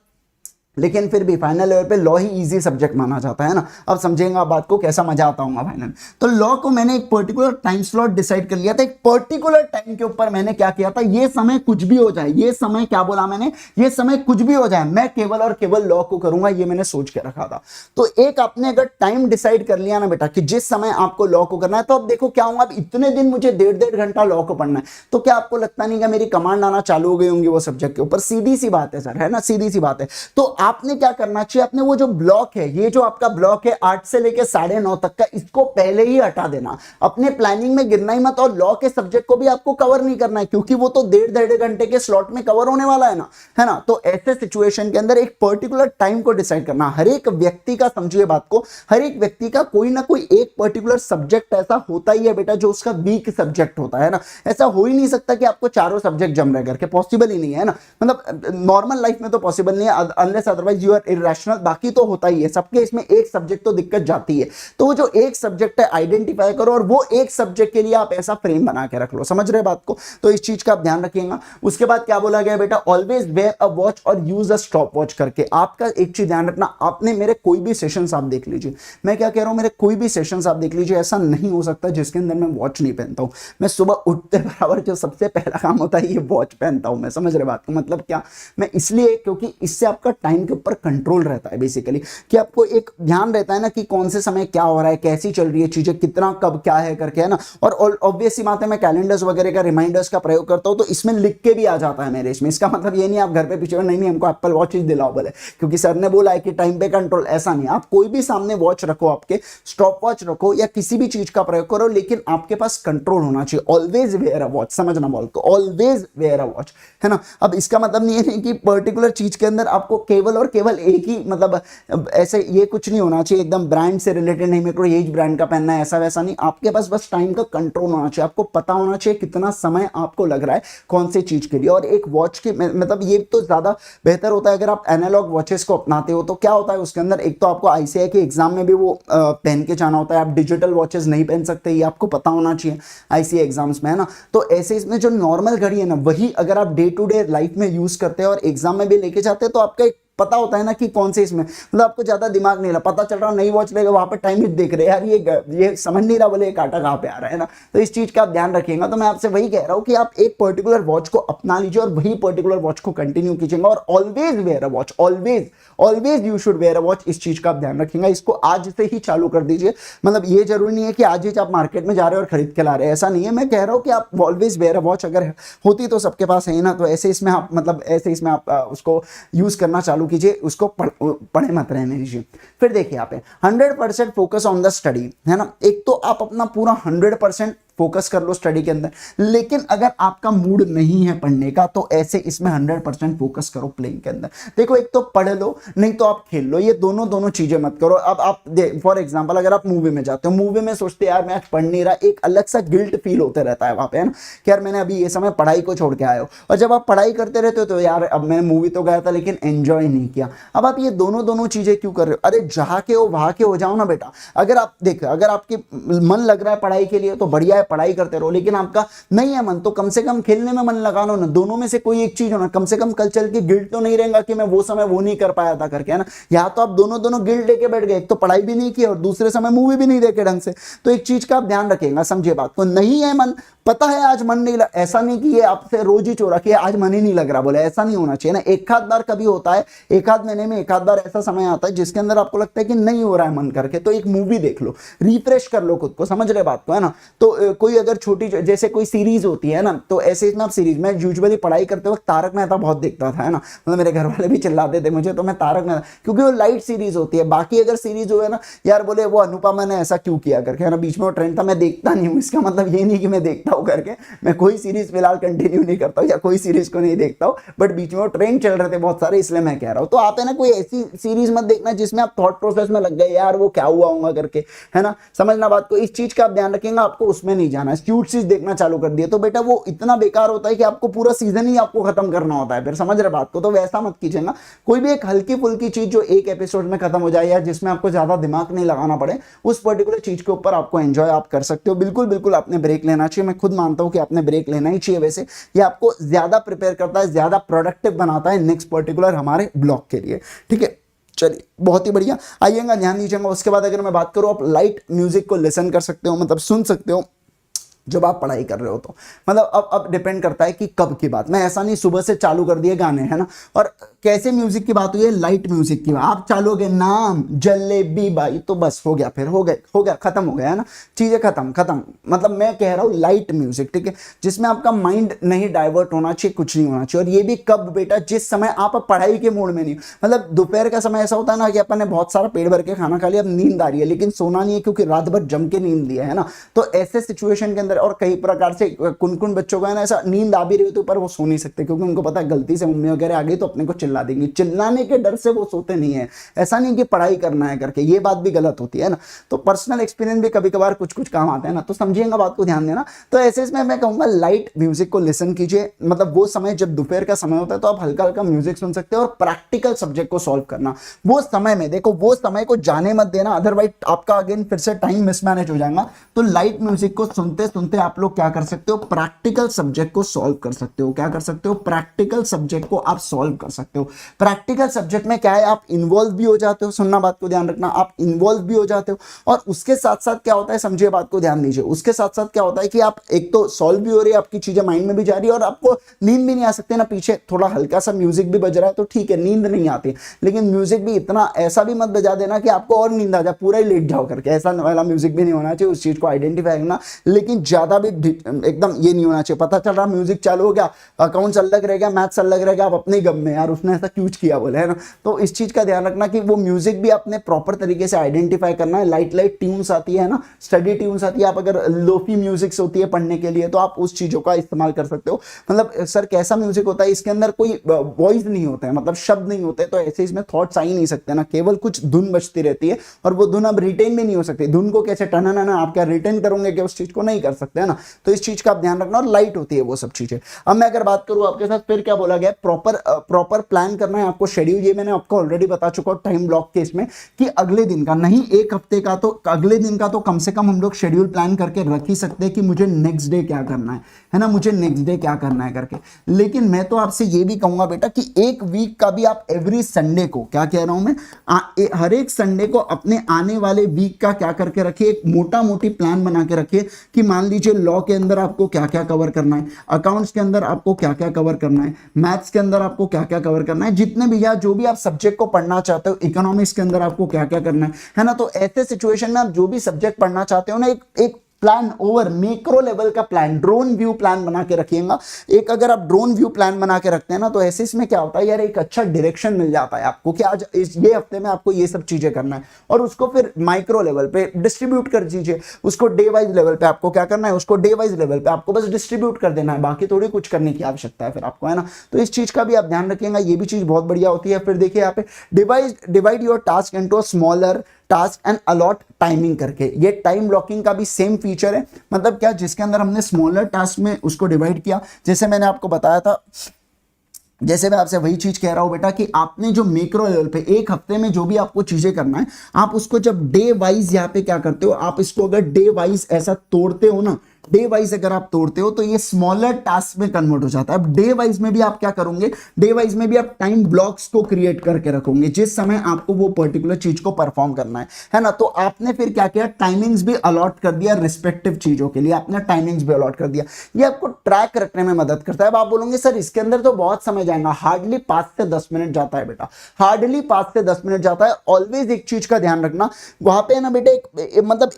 [SPEAKER 1] लेकिन फिर भी फाइनल लेवल पे लॉ ही इजी सब्जेक्ट माना जाता है ना। अब समझेंगे आप बात को, कैसा मजा आता होगा फाइनल। तो लॉ को मैंने एक पर्टिकुलर टाइम स्लॉट डिसाइड कर लिया था, एक पर्टिकुलर टाइम के ऊपर मैंने क्या किया था, ये समय कुछ भी हो जाए, ये समय क्या बोला मैंने, ये समय कुछ भी हो जाए, मैं केवल और केवल लॉ को करूंगा, ये मैंने सोच के रखा था। तो एक आपने अगर टाइम डिसाइड कर लिया ना बेटा कि जिस समय आपको लॉ को करना है, तो अब देखो क्या हुआ, अब इतने दिन मुझे 1.5 घंटा लॉ को पढ़ना है, तो क्या आपको लगता नहीं कि मेरी कमांड आना चालू हो गई होंगी वो सब्जेक्ट के ऊपर? सीधी सी बात है सर, है ना, सीधी सी बात है। तो आपने क्या करना चाहिए, अपने वो जो ब्लॉक है, ये जो आपका ब्लॉक है 8 से लेके 9:30 तक का, इसको पहले ही हटा देना, अपने प्लानिंग में गिरना ही मत। और लॉ के सब्जेक्ट को भी आपको कवर नहीं करना है, क्योंकि वो तो 1.5 घंटे के स्लॉट में कवर होने वाला है ना। तो ऐसे सिचुएशन के अंदर एक पर्टिकुलर टाइम को डिसाइड करना, हर एक व्यक्ति का, समझिए बात को, हर एक व्यक्ति का कोई ना कोई एक पर्टिकुलर सब्जेक्ट ऐसा होता ही है बेटा जो उसका वीक सब्जेक्ट होता है ना। ऐसा हो ही नहीं सकता कि आपको चारों सब्जेक्ट जम रहे करके, पॉसिबल ही नहीं है ना, मतलब नॉर्मल लाइफ में तो पॉसिबल नहीं है, unless otherwise you are irrational, बाकी तो होता ही है सबके, इसमें एक सब्जेक्ट तो दिक्कत जाती है। तो वो जो एक सब्जेक्ट है आइडेंटिफाई करो, और वो एक सब्जेक्ट के लिए आप ऐसा फ्रेम बना के रख लो, समझ रहे बात को? तो इस चीज का आप ध्यान रखिएगा। उसके बाद क्या बोला गया बेटा, ऑलवेज वेयर अ वॉच और यूज अ स्टॉप वॉच करके। आपका एक चीज ध्यान रखना, आपने मेरे कोई भी सेशंस आप देख लीजिए, मैं क्या कह रहा हूं, मेरे कोई भी सेशंस आप देख लीजिए, ऐसा नहीं हो सकता जिसके अंदर मैं वॉच नहीं पहनता हूं। मैं सुबह उठते बराबर जो सबसे पहला काम होता है, ये वॉच पहनता हूं मैं, समझ रहे बात को? मतलब क्या, मैं इसलिए, क्योंकि इससे आपका टाइम के ऊपर कंट्रोल रहता है बेसिकली, कि आपको एक ध्यान रहता है ना कि कौन से समय क्या हो रहा है, कैसी चल रही है चीजें, कितना कब क्या है करके, है ना। और ऑब्वियस सी बात है, मैं कैलेंडर्स वगैरह का, रिमाइंडर्स का प्रयोग करता हूं, तो इसमें लिख के भी आ जाता है मेरे इसमें। इसका मतलब ये नहीं आप घर पे पीछे नहीं हमको एप्पल वॉच ही दिलाओ बोले, क्योंकि सर ने बोला है कि टाइम पे कंट्रोल, ऐसा नहीं। आप कोई भी सामने वॉच रखो, आपके स्टॉप वॉच रखो, या किसी भी चीज का प्रयोग करो, लेकिन आपके पास कंट्रोल होना चाहिए। ऑलवेज वेयर अ वॉच, समझना बोल को, ऑलवेज वेयर अ वॉच, है ना। अब इसका मतलब नहीं है कि पर्टिकुलर चीज के अंदर आपको केवल और केवल एक ही, मतलब ऐसे ये कुछ नहीं होना चाहिए एकदम ब्रांड से रिलेटेड, नहीं मेरे को यही ब्रांड का पहनना है, ऐसा वैसा नहीं। आपके पास बस टाइम का कंट्रोल होना चाहिए, आपको पता होना चाहिए कितना समय आपको लग रहा है कौन सी चीज के लिए। और एक वॉच के मतलब ये तो ज्यादा बेहतर होता है अगर आप एनालॉग वॉचेस को अपनाते हो, तो क्या होता है उसके अंदर, एक तो आपको आईसीआई के एग्जाम में भी वो पहन के जाना होता है, आप डिजिटल वॉचेस नहीं पहन सकते, ये आपको पता होना चाहिए आईसीआई एग्जाम्स में, है ना। तो ऐसे इसमें जो नॉर्मल घड़ी है ना, वही अगर आप डे टू डे लाइफ में यूज करते हैं और एग्जाम में भी लेके जाते हैं, तो आपका एक पता होता है ना कि कौन से इसमें, मतलब आपको ज्यादा दिमाग नहीं लगा, पता चल रहा नई वॉच लेगा, वहां पर टाइम ही देख रहे यार, ये समझ नहीं रहा बोले ये कांटा कहां पे आ रहा है ना। तो इस चीज का आप ध्यान रखिएगा। तो मैं आपसे वही कह रहा हूं कि आप एक पर्टिकुलर वॉच को अपना लीजिए और वही पर्टिकुलर वॉच को कंटिन्यू कीजिएगा, और always wear a watch, always you should wear a watch. इस चीज का आप ध्यान रखिएगा, इसको आज से ही चालू कर दीजिए। मतलब ये जरूरी नहीं है कि आज ही आप मार्केट में जा रहे हो और खरीद के ला रहे हैं, ऐसा नहीं है। मैं कह रहा हूं कि आप ऑलवेज वेयर अ वॉच, अगर होती तो सबके पास है ना, तो ऐसे इसमें आप, मतलब ऐसे इसमें आप उसको यूज करना चालू कीजिए, उसको पढ़े मत रहने दीजिए। फिर देखिए आप 100% फोकस ऑन द स्टडी, है ना। एक तो आप अपना पूरा 100% फोकस कर लो स्टडी के अंदर, लेकिन अगर आपका मूड नहीं है पढ़ने का, तो ऐसे इसमें 100% फोकस करो प्लेइंग के अंदर। देखो, एक तो पढ़ लो, नहीं तो आप खेल लो, ये दोनों चीजें मत करो। अब आप फॉर एग्जांपल अगर आप मूवी में जाते हो, मूवी में सोचते यार मैं आज पढ़ नहीं रहा, एक अलग सा गिल्ट फील होते रहता है वहां पे, है ना, कि यार मैंने अभी ये समय पढ़ाई को छोड़ के आया हो। और जब आप पढ़ाई करते रहते हो तो यार अब मैं मूवी तो गया था लेकिन एंजॉय नहीं किया। अब आप ये दोनों चीजें क्यों कर रहे हो? अरे जहां के हो वहां के हो जाओ ना बेटा। अगर आप देख, अगर आपके मन लग रहा है पढ़ाई के लिए तो बढ़िया है, पढ़ाई करते रहो, लेकिन आपका नहीं है मन, तो कम से कम खेलने में मन लगा लो ना, दोनों में से कोई एक चीज होना, कम से कम कल चल के गिल्ट तो नहीं रहेगा कि मैं वो समय वो नहीं कर पाया था करके, है ना। या तो आप दोनों दोनों गिल्ट लेके बैठ गए, एक तो पढ़ाई भी नहीं की और दूसरे समय मूवी भी नहीं देखे ढंग से, तो एक चीज का आप ध्यान रखेगा, समझिए बात को। नहीं है मन, पता है आज मन नहीं ऐसा नहीं कि ये आपसे रोज ही चोरा कि आज मन ही नहीं लग रहा, बोले ऐसा नहीं होना चाहिए ना। एक आध बार कभी होता है, एक आध महीने में एक आध बार ऐसा समय आता है जिसके अंदर आपको लगता है कि नहीं हो रहा है मन करके, तो एक मूवी देख लो, रिफ्रेश कर लो खुद को, समझ रहे बात को, है ना। तो कोई अगर छोटी जैसे कोई सीरीज होती है ना, तो ऐसे इतना सीरीज, मैं यूजुअली पढ़ाई करते वक्त तारक मेहता बहुत देखता था, है ना, मतलब मेरे घर वाले भी चिल्लाते थे मुझे, तो मैं तारक मेहता, क्योंकि वो लाइट सीरीज होती है। बाकी अगर सीरीज हो है ना यार, बोले वो अनुपमा ने ऐसा क्यों किया करके, है ना, बीच में वो ट्रेंड था, मैं देखता नहीं हूँ, इसका मतलब ये नहीं कि मैं देखता हूँ करके, मैं कोई सीरीज फिलहाल कंटिन्यू नहीं करता हूँ या कोई सीरीज को नहीं देखता हूँ, बट बीच में वो ट्रेंड चल रहे थे बहुत सारे, इसलिए मैं कह रहा हूँ। तो आप है ना कोई ऐसी सीरीज मत देखना जिसमें आप थॉट प्रोसेस में लग गए यार वो क्या हुआ होगा करके, है ना, समझना बात को। इस चीज का आप ध्यान रखेंगे, आपको उसमें नहीं जाना है। क्यूट चीज देखना चालू कर दिया तो बेटा वो इतना बेकार होता है कि आपको पूरा सीजन ही आपको खत्म करना होता है, फिर समझ रहे बात को, तो वैसा मत कीजिएगा। कोई भी एक हल्की फुल्की चीज जो एक एपिसोड में खत्म हो जाए या जिसमें आपको ज्यादा दिमाग नहीं लगाना पड़े, उस पर्टिकुलर चीज के ऊपर आपको एंजॉय आप कर सकते हो। बिल्कुल बिल्कुल आपने ब्रेक लेना चाहिए, मैं खुद मानता हूं कि आपने ब्रेक लेना ही चाहिए। वैसे ये आपको ज्यादा प्रिपेयर करता है, ज्यादा प्रोडक्टिव बनाता है नेक्स्ट पर्टिकुलर हमारे ब्लॉग के लिए, ठीक है। चलिए बहुत ही बढ़िया, आइएगा ध्यान दीजिएगा। उसके बाद अगर मैं बात करूं, आप लाइट म्यूजिक को लिसन कर सकते हो, मतलब सुन सकते हो जब आप पढ़ाई कर रहे हो, तो मतलब अब डिपेंड करता है कि कब की बात, मैं ऐसा नहीं सुबह से चालू कर दिए गाने, है ना। और कैसे म्यूजिक की बात हुई है, लाइट म्यूजिक की, आप चालूगे नाम जलेबी बाई तो बस हो गया, फिर हो गया खत्म हो गया, है ना, चीजें खत्म। मतलब मैं कह रहा हूँ लाइट म्यूजिक, ठीक है, जिसमें आपका माइंड नहीं डाइवर्ट होना चाहिए, कुछ नहीं होना चाहिए। और ये भी कब बेटा, जिस समय आप पढ़ाई के मूड में नहीं, मतलब दोपहर का समय ऐसा होता है ना कि अपन ने बहुत सारा पेट भर के खाना खा लिया, अब नींद आ रही है लेकिन सोना नहीं है क्योंकि रात भर जम के नींद लिया है ना। तो ऐसे सिचुएशन के अंदर, और कई प्रकार से कुन बच्चों को है ना ऐसा नींद आ भी रही होती है पर वो सो नहीं सकते, क्योंकि उनको पता है गलती से मम्मी वगैरह आ गई तो अपने को चिल्ला देंगी, चिल्लाने के डर से वो सोते नहीं है। ऐसा नहीं कि पढ़ाई करना है करके, ये बात भी गलत होती है ना। तो पर्सनल एक्सपीरियंस भी कभी कभार कुछ काम आता है ना, तो समझिएगा बात को, ध्यान देना। तो ऐसे इसमें मैं कहूंगा लाइट म्यूजिक को लिसन कीजिए, मतलब वो समय जब दोपहर का समय होता है तो आप हल्का हल्का म्यूजिक सुन सकते हो। और प्रैक्टिकल सब्जेक्ट को सॉल्व करना वो समय में, देखो वो समय को जाने मत देना, अदरवाइज आपका अगेन फिर से टाइम मिसमैनेज हो जाएगा। तो लाइट म्यूजिक को सुनते सुनते आप लोग क्या कर सकते हो, प्रैक्टिकल सब्जेक्ट को सॉल्व कर सकते हो। क्या कर सकते हो, प्रैक्टिकल सब्जेक्ट को आप सॉल्व कर सकते हो। प्रैक्टिकल सब्जेक्ट में क्या है, आप इन्वॉल्व भी हो जाते हो, सुनना बात को ध्यान रखना, आप इन्वॉल्व भी हो जाते हो। और उसके साथ साथ क्या होता है, समझिए बात को ध्यान दीजिए, उसके साथ साथ क्या होता है कि आप एक तो सॉल्व भी हो रही है, आपकी चीजें माइंड में भी जा रही है, और आपको नींद भी नहीं आ सकती ना, पीछे थोड़ा हल्का सा म्यूजिक भी बज रहा है तो ठीक है, नींद नहीं आती, लेकिन म्यूजिक भी इतना ऐसा भी मत बजा देना कि आपको और नींद आ जाए, पूरा ही लेट जाओ करके, ऐसा वाला म्यूजिक भी नहीं होना चाहिए। उस चीज को आइडेंटिफाई करना, लेकिन ज्यादा भी एकदम ये नहीं होना चाहिए, पता चल रहा म्यूजिक चालू हो गया, अकाउंट्स अलग रह गया, मैथ्स अलग रह गया, आप अपने गम में यार उसने ऐसा क्यों किया बोले, है ना। तो इस चीज का ध्यान रखना कि वो म्यूजिक भी आपने प्रॉपर तरीके से आइडेंटिफाई करना है। लाइट ट्यून्स आती है ना, स्टडी ट्यून्स आती है, आप अगर लोफी म्यूजिक होती है पढ़ने के लिए तो आप उस चीजों का इस्तेमाल कर सकते हो। मतलब सर कैसा म्यूजिक होता है, इसके अंदर कोई वॉइस नहीं होता है, मतलब शब्द नहीं होते, तो ऐसे इसमें थॉट्स आ ही नहीं सकते ना, केवल कुछ धुन बजती रहती है, और वो धुन अब रिटेन भी नहीं हो सकती। धुन को कैसे टनन ना आप क्या रिटेन करोगे कि उस चीज को नहीं कर सकते, है ना। तो इस चीज का आप ध्यान रखना, और लाइट होती है वो सब चीजें। अब मैं अगर बात करूं आपके साथ, फिर क्या बोला गया, प्रॉपर प्लान करना है आपको, शेड्यूल, ये मैंने आपको ऑलरेडी बता चुका हूं टाइम ब्लॉक के इसमें, कि अगले दिन का नहीं, एक हफ्ते का, तो अगले दिन का तो कम से कम हम लोग शेड्यूल प्लान करके रख ही सकते हैं कि मुझे नेक्स्ट डे क्या करना है ना, मुझे नेक्स्ट डे क्या करना है करके। लेकिन मैं तो आपसे ये भी कहूंगा बेटा कि एक वीक का भी आप एवरी संडे को, क्या कह रहा हूं मैं, हर एक संडे को अपने आने वाले वीक का क्या करके रखिए, एक मोटा मोटी प्लान बना के रखिए कि मान लीजिए लॉ के अंदर आपको क्या क्या कवर करना है, अकाउंट्स के अंदर आपको क्या क्या कवर करना है, मैथ्स के अंदर आपको क्या क्या कवर करना है, जितने भी या जो भी आप सब्जेक्ट को पढ़ना चाहते हो, इकोनॉमिक्स के अंदर आपको क्या क्या करना है ना। तो ऐसे सिचुएशन में आप जो भी सब्जेक्ट पढ़ना चाहते हो ना, एक प्लान ओवर मैक्रो लेवल का प्लान, ड्रोन व्यू प्लान बना के रखिएगा। एक अगर आप ड्रोन व्यू प्लान बना के रखते हैं ना, तो ऐसे इसमें क्या होता है यार, एक अच्छा डायरेक्शन मिल जाता है आपको कि आज ये हफ्ते में आपको ये सब चीजें करना है, और उसको फिर माइक्रो लेवल पे डिस्ट्रीब्यूट कर दीजिए। उसको डे वाइज लेवल पे आपको क्या करना है, उसको डे वाइज लेवल पे आपको बस डिस्ट्रीब्यूट कर देना है, बाकी थोड़ी कुछ करने की आवश्यकता है फिर आपको, है ना। तो इस चीज का भी आप ध्यान रखिएगा, ये भी चीज बहुत बढ़िया होती है। फिर देखिए यहाँ पे divide your task into a smaller task and a lot timing करके, ये टाइम ब्लॉकिंग का भी सेम फीचर है। मतलब क्या, जिसके अंदर हमने स्मॉलर टास्क में उसको डिवाइड किया, जैसे मैंने आपको बताया था, जैसे मैं आपसे वही चीज कह रहा हूं बेटा कि आपने जो मैक्रो लेवल पे एक हफ्ते में जो भी आपको चीजें करना है, आप उसको जब डे वाइज यहाँ पे क्या करते हो, आप इसको अगर डे वाइज ऐसा तोड़ते हो ना, डे वाइज अगर आप तोड़ते हो तो ये स्मॉलर टास्क में कन्वर्ट हो जाता है। अब डे वाइज में भी आप क्या करोगे, डे वाइज में भी आप टाइम ब्लॉक्स को क्रिएट करके रखोगे जिस समय आपको वो पर्टिकुलर चीज को परफॉर्म करना है ना। तो आपने फिर क्या किया, टाइमिंग्स भी अलॉट कर दिया रिस्पेक्टिव चीजों के लिए, आपने टाइमिंग्स भी अलॉट कर दिया। ये आपको ट्रैक रखने में मदद करता है। अब आप बोलोगे सर इसके अंदर तो बहुत समय जाएगा, हार्डली 5 से 10 मिनट जाता है बेटा, हार्डली 5 से 10 मिनट जाता है। ऑलवेज एक चीज का ध्यान रखना, वहां पे ना बेटा मतलब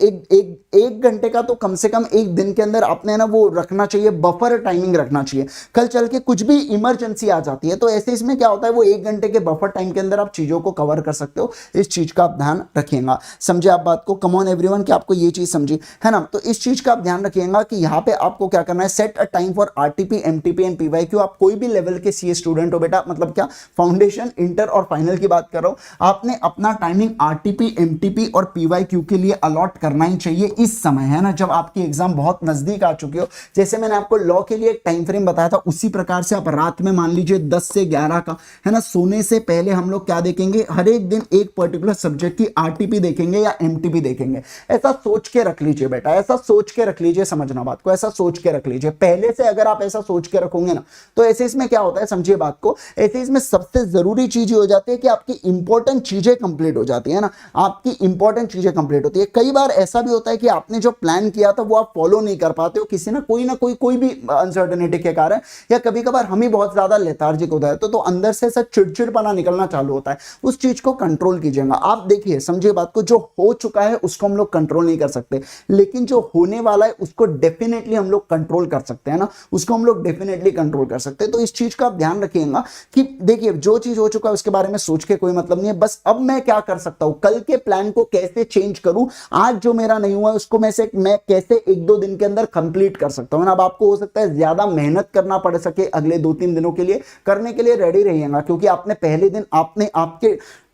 [SPEAKER 1] एक घंटे का तो कम से कम एक दिन के अंदर आपने ना वो रखना चाहिए, बफर टाइमिंग रखना चाहिए। कल चल के कुछ भी इमरजेंसी आ जाती है तो ऐसे इसमें क्या होता है, वो एक घंटे के बफर टाइम के अंदर आप चीजों को कवर कर सकते हो। इस चीज का आप ध्यान रखिएगा। समझे आप बात को, कम ऑन एवरीवन, कि आपको ये चीज समझी है ना। तो इस चीज का आप ध्यान रखिएगा कि यहाँ पे आपको क्या करना है, set a time for RTP, MTP and PYQ. आप कोई भी लेवल के सीए स्टूडेंट हो बेटा, मतलब क्या फाउंडेशन, इंटर और फाइनल की बात कर रहा हूं, आपने अपना टाइमिंग आरटीपी, एमटीपी और पीवाईक्यू के लिए अलॉट करना ही चाहिए इस समय, है ना, जब आपकी एग्जाम बहुत नजदीक आ चुकी हो। जैसे मैंने आपको लॉ के लिए एक टाइम फ्रेम बताया था, उसी प्रकार से आप रात में मान लीजिए 10 से 11 का, है ना, सोने से पहले हम लोग क्या देखेंगे, हर एक दिन एक पर्टिकुलर सब्जेक्ट की आरटीपी देखेंगे या एमटीपी देखेंगे। ऐसा सोच के रख लीजिए बेटा, ऐसा सोच के रख लीजिए, समझना बात को, ऐसा सोच के रख लीजिए पहले से। अगर आप ऐसा सोच के रखोगे ना तो ऐसे इसमें क्या होता है, समझिए बात को, ऐसे इसमें सबसे जरूरी चीज हो जाती है कि आपकी इंपॉर्टेंट चीजें कंप्लीट हो जाती है ना, आपकी इंपॉर्टेंट चीजें कंप्लीट होती है। कई बार ऐसा भी होता है कि आपने जो प्लान किया था वो आप फॉलो नहीं कर पाते हो, किसी ना कोई भी अनसर्टेनिटी के कारण, या कभी कभार हम ही बहुत ज्यादा लेथार्जिक होता है तो अंदर से ऐसा चिड़चिड़पना निकलना चालू होता है। उस चीज को कंट्रोल कीजिएगा। आप देखिए, समझिए बात को, जो हो चुका है उसको हम लोग कंट्रोल नहीं कर सकते, लेकिन जो होने वाला है उसको डेफिनेटली हम लोग कंट्रोल कर सकते हैं ना, उसको हम लोग डेफिनेटली कंट्रोल कर सकते हैं। तो इस चीज का आप ध्यान रखिएगा कि देखिए, जो चीज हो चुका है उसके बारे में सोच के कोई मतलब नहीं है, बस अब मैं क्या कर सकता हूं, कल के प्लान को कैसे चेंज करूं, आज जो मेरा नहीं हुआ उसको मैं कैसे 1-2 दिन के अंदर कंप्लीट कर सकता हूं ना। अब आपको हो सकता है ज्यादा मेहनत करना पड़ सके अगले 2-3 दिनों के लिए, करने के लिए रेडी रहिएगा, क्योंकि आपने पहले दिन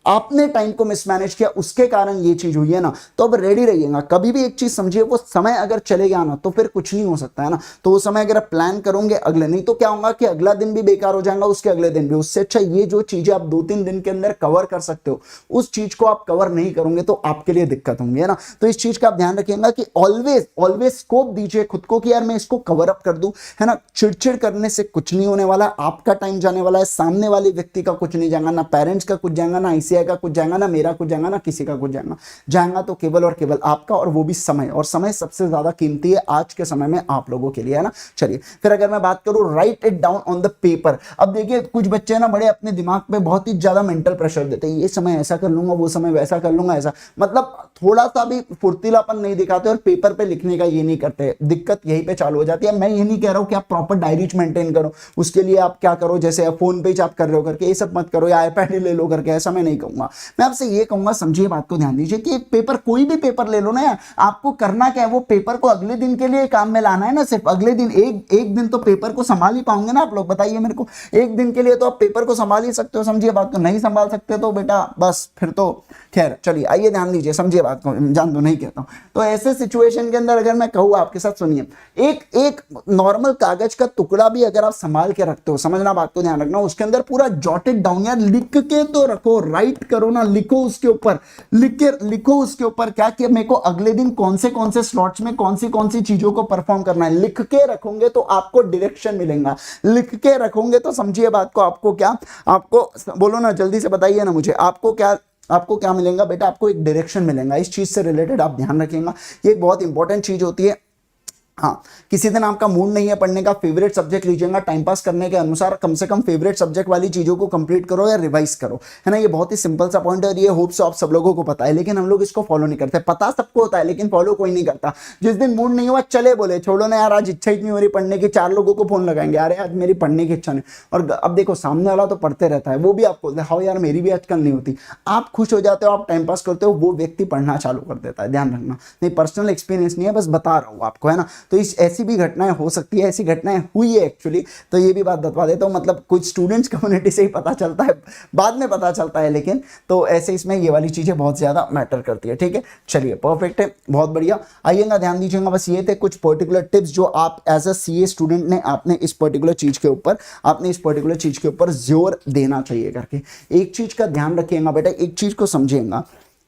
[SPEAKER 1] आपने टाइम को मिसमैनेज किया, उसके कारण ये चीज हुई है ना। तो अब रेडी रहिएगा। कभी भी एक चीज समझिए, वो समय अगर चले गया ना तो फिर कुछ नहीं हो सकता है ना। तो वो समय अगर आप प्लान करोगे अगले, नहीं तो क्या होगा कि अगला दिन भी बेकार हो जाएगा, उसके अगले दिन भी। उससे अच्छा ये जो चीजें आप 2-3 दिन के अंदर कवर कर सकते हो, उस चीज को आप कवर नहीं करोगे तो आपके लिए दिक्कत होंगी, है ना। तो इस चीज का आप ध्यान रखिएगा कि ऑलवेज स्कोप दीजिए खुद को कि यार मैं इसको कवर अप कर दूं, है ना। चिड़चिड़ करने से कुछ नहीं होने वाला, आपका टाइम जाने वाला है, सामने वाले व्यक्ति का कुछ नहीं जाएगा, ना पेरेंट्स का कुछ जाएगा, ना ICI का कुछ जाएगा, ना मेरा कुछ जाएगा, ना किसी का कुछ जाएगा तो केवल और केवल आपका, और वो भी समय। और समय सबसे ज्यादा कीमती है आज के समय में आप लोगों के लिए, है ना। चलिए फिर अगर मैं बात करूं, right it down on the paper. अब देखिए, कुछ बच्चे ना बड़े अपने दिमाग पे बहुत ही ज्यादा मेंटल प्रेशर देते हैं, ये समय ऐसा कर लूंगा, वो समय वैसा कर लूंगा, ऐसा, मतलब थोड़ा सा भी फुर्तीलापन नहीं दिखाते और पेपर पे लिखने का ये नहीं करते। दिक्कत यहीं पे चालू हो जाती है। मैं ये नहीं कह रहा हूं कि आप प्रॉपर डायरीज मेंटेन करो, उसके लिए आप क्या करो, जैसे फोन पे आप कर रहे हो करके ये सब मत करो, या iPad ले लो करके, ऐसा मैं नहीं कहूंगा। मैं आपसे ये कहूंगा, समझिए बात को, ध्यान दीजिए कि पेपर, कोई भी पेपर ले लो ना यार, आपको करना क्या है, वो पेपर को अगले दिन के लिए काम में लाना है ना, सिर्फ अगले दिन। एक दिन तो पेपर को संभाल ही पाओगे ना आप लोग, बताइए मेरे को। एक दिन के लिए तो आप पेपर को संभाल ही सकते हो, समझिए बात को। नहीं संभाल सकते तो बेटा बस फिर तो खैर। चलिए आइए ध्यान दीजिए, समझिए बात को, जान दो नहीं कहता हूं। तो ऐसे सिचुएशन के अंदर अगर मैं कहूँ आपके साथ, सुनिए, एक नॉर्मल कागज का टुकड़ा भी अगर आप संभाल के रखते हो, समझना बात को, ध्यान रखना, उसके अंदर पूरा जॉटेड डाउन, यार लिख के तो रखो, राइट करो ना, लिखो उसके ऊपर, लिखो उसके ऊपर क्या कि मेरे को अगले दिन कौन से स्लॉट्स में कौन सी चीजों को परफॉर्म करना है। लिख के रखोगे तो आपको डायरेक्शन मिलेगा, लिख के रखोगे तो समझिए बात को, आपको क्या, आपको बोलो ना, जल्दी से बताइए ना मुझे, आपको क्या मिलेगा बेटा, आपको एक डायरेक्शन मिलेगा। इस चीज से रिलेटेड आप ध्यान रखिएगा, ये एक बहुत इंपॉर्टेंट चीज होती है। हाँ, किसी दिन आपका मूड नहीं है पढ़ने का, फेवरेट सब्जेक्ट लीजिएगा, टाइम पास करने के अनुसार कम से कम फेवरेट सब्जेक्ट वाली चीजों को कंप्लीट करो या रिवाइज करो, है ना। ये बहुत ही सिंपल सा पॉइंट है और ये होप से आप सब लोगों को पता है, लेकिन हम लोग इसको फॉलो नहीं करते। पता सबको होता है लेकिन फॉलो कोई नहीं करता। जिस दिन मूड नहीं हुआ, चले बोले छोड़ो ना यार, आज इच्छा ही नहीं हो रही पढ़ने की, 4 लोगों को फोन लगाएंगे, अरे आज मेरी पढ़ने की इच्छा नहीं। और अब देखो, सामने वाला तो पढ़ते रहता है, वो भी आपको हाँ यार मेरी भी आजकल नहीं होती। आप खुश हो जाते हो, आप टाइम पास करते हो, वो व्यक्ति पढ़ना चालू कर देता है। ध्यान रखना, नहीं पर्सनल एक्सपीरियंस नहीं है, बस बता रहा हूँ आपको, है ना। तो इस ऐसी भी घटनाएं हो सकती है, ऐसी घटनाएं हुई है एक्चुअली, तो ये भी बात बता देता हूं। मतलब कुछ स्टूडेंट्स कम्युनिटी से ही पता चलता है, बाद में पता चलता है, लेकिन तो ऐसे इसमें ये वाली चीजें बहुत ज्यादा मैटर करती है। ठीक है, चलिए परफेक्ट है, बहुत बढ़िया। आइएगा, ध्यान दीजिएगा, बस ये थे कुछ पर्टिकुलर टिप्स जो आप एज अ सीए स्टूडेंट ने आपने इस पर्टिकुलर चीज के ऊपर जोर देना चाहिए करके। एक चीज का ध्यान रखिएगा बेटा, एक चीज को समझिएगा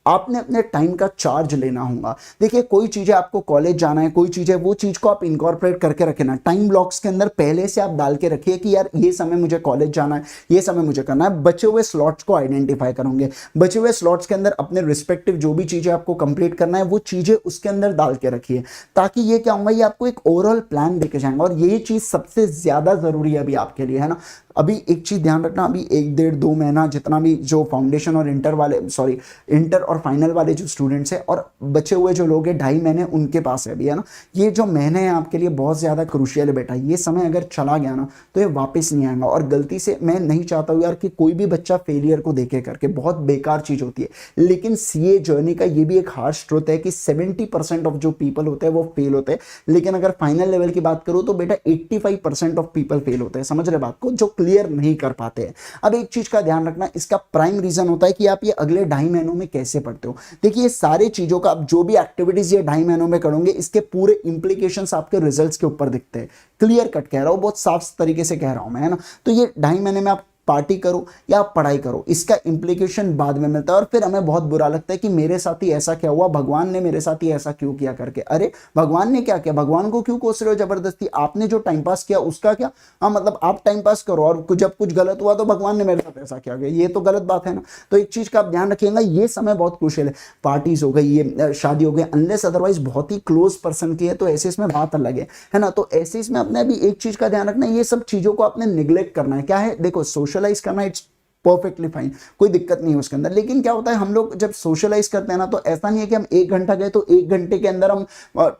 [SPEAKER 1] आपने अपने टाइम का चार्ज लेना होगा। देखिए कोई चीज़ें आपको कॉलेज जाना है, कोई चीज़ें, वो चीज़ को आप इनकॉर्पोरेट करके रखना, टाइम ब्लॉक्स के अंदर पहले से आप डाल के रखिए कि यार ये समय मुझे कॉलेज जाना है, ये समय मुझे करना है। बचे हुए स्लॉट्स को आइडेंटिफाई करोगे, बचे हुए स्लॉट्स के अंदर अपने रिस्पेक्टिव जो भी चीज़ें आपको कंप्लीट करना है वो चीज़ें उसके अंदर डाल के रखिए, ताकि ये क्या होगा, ये आपको एक ओवरऑल प्लान देके जाएंगे। और ये चीज़ सबसे ज़्यादा ज़रूरी है अभी आपके लिए, है ना। अभी एक चीज़ ध्यान रखना, अभी 1 डेढ़ 2 महीना जितना भी जो फाउंडेशन और इंटर वाले, सॉरी इंटर और फाइनल वाले जो स्टूडेंट्स हैं और बचे हुए जो लोग हैं 2.5 महीने उनके पास है अभी, है ना। ये जो महीने हैं आपके लिए बहुत ज़्यादा क्रूशियल है बेटा। ये समय अगर चला गया ना तो ये वापस नहीं आएगा। और गलती से मैं नहीं चाहता हूँ यार कि कोई भी बच्चा फेलियर को देखे करके, बहुत बेकार चीज़ होती है। लेकिन सीए जर्नी का ये भी एक हार्श ट्रुथ है कि 70% ऑफ जो पीपल होते हैं वो फेल होते हैं, लेकिन अगर फाइनल लेवल की बात करूँ तो बेटा 85% ऑफ पीपल फेल होते हैं। समझ रहे बात को, जो क्लियर नहीं कर पाते हैं। अब एक चीज का ध्यान रखना, इसका प्राइम रीजन होता है कि आप ये अगले 2.5 महीनों में कैसे पढ़ते हो। देखिए सारी चीजों का आप जो भी एक्टिविटीज ये 2.5 महीनों में करोगे, इसके पूरे इंप्लीकेशंस आपके रिजल्ट्स के ऊपर दिखते हैं। क्लियर कट कह रहा हूं, बहुत साफ तरीके से कह रहा हूं मैं, है ना। तो ये 2.5 महीने में आप पार्टी करो या आप पढ़ाई करो, इसका इंप्लीकेशन बाद में मिलता है। और फिर हमें बहुत बुरा लगता है कि मेरे साथ ही ऐसा क्या हुआ, भगवान ने मेरे साथ ही ऐसा क्यों किया करके। अरे भगवान ने क्या किया, भगवान को क्यों कोस रहे हो जबरदस्ती। आपने जो टाइम पास किया उसका क्या, हाँ मतलब आप टाइम पास करो और जब कुछ गलत हुआ तो भगवान ने मेरे साथ ऐसा किया गया, ये तो गलत बात है ना। तो एक चीज का आप ध्यान रखिएगा, ये समय बहुत क्रूशियल है। पार्टीज हो गई, ये शादी हो गई, अनलेस अदरवाइज बहुत ही क्लोज पर्सन की है तो ऐसे इसमें बात अलग है ना। तो ऐसे इसमें अपने अभी एक चीज का ध्यान रखना है, ये सब चीजों को आपने निग्लेक्ट करना है। क्या है, देखो सोशलाइज करना इट्स परफेक्टली फाइन, कोई दिक्कत नहीं है उसके अंदर। लेकिन क्या होता है, हम लोग जब सोशलाइज करते हैं ना, तो ऐसा नहीं है कि हम 1 घंटा गए तो 1 घंटे के अंदर हम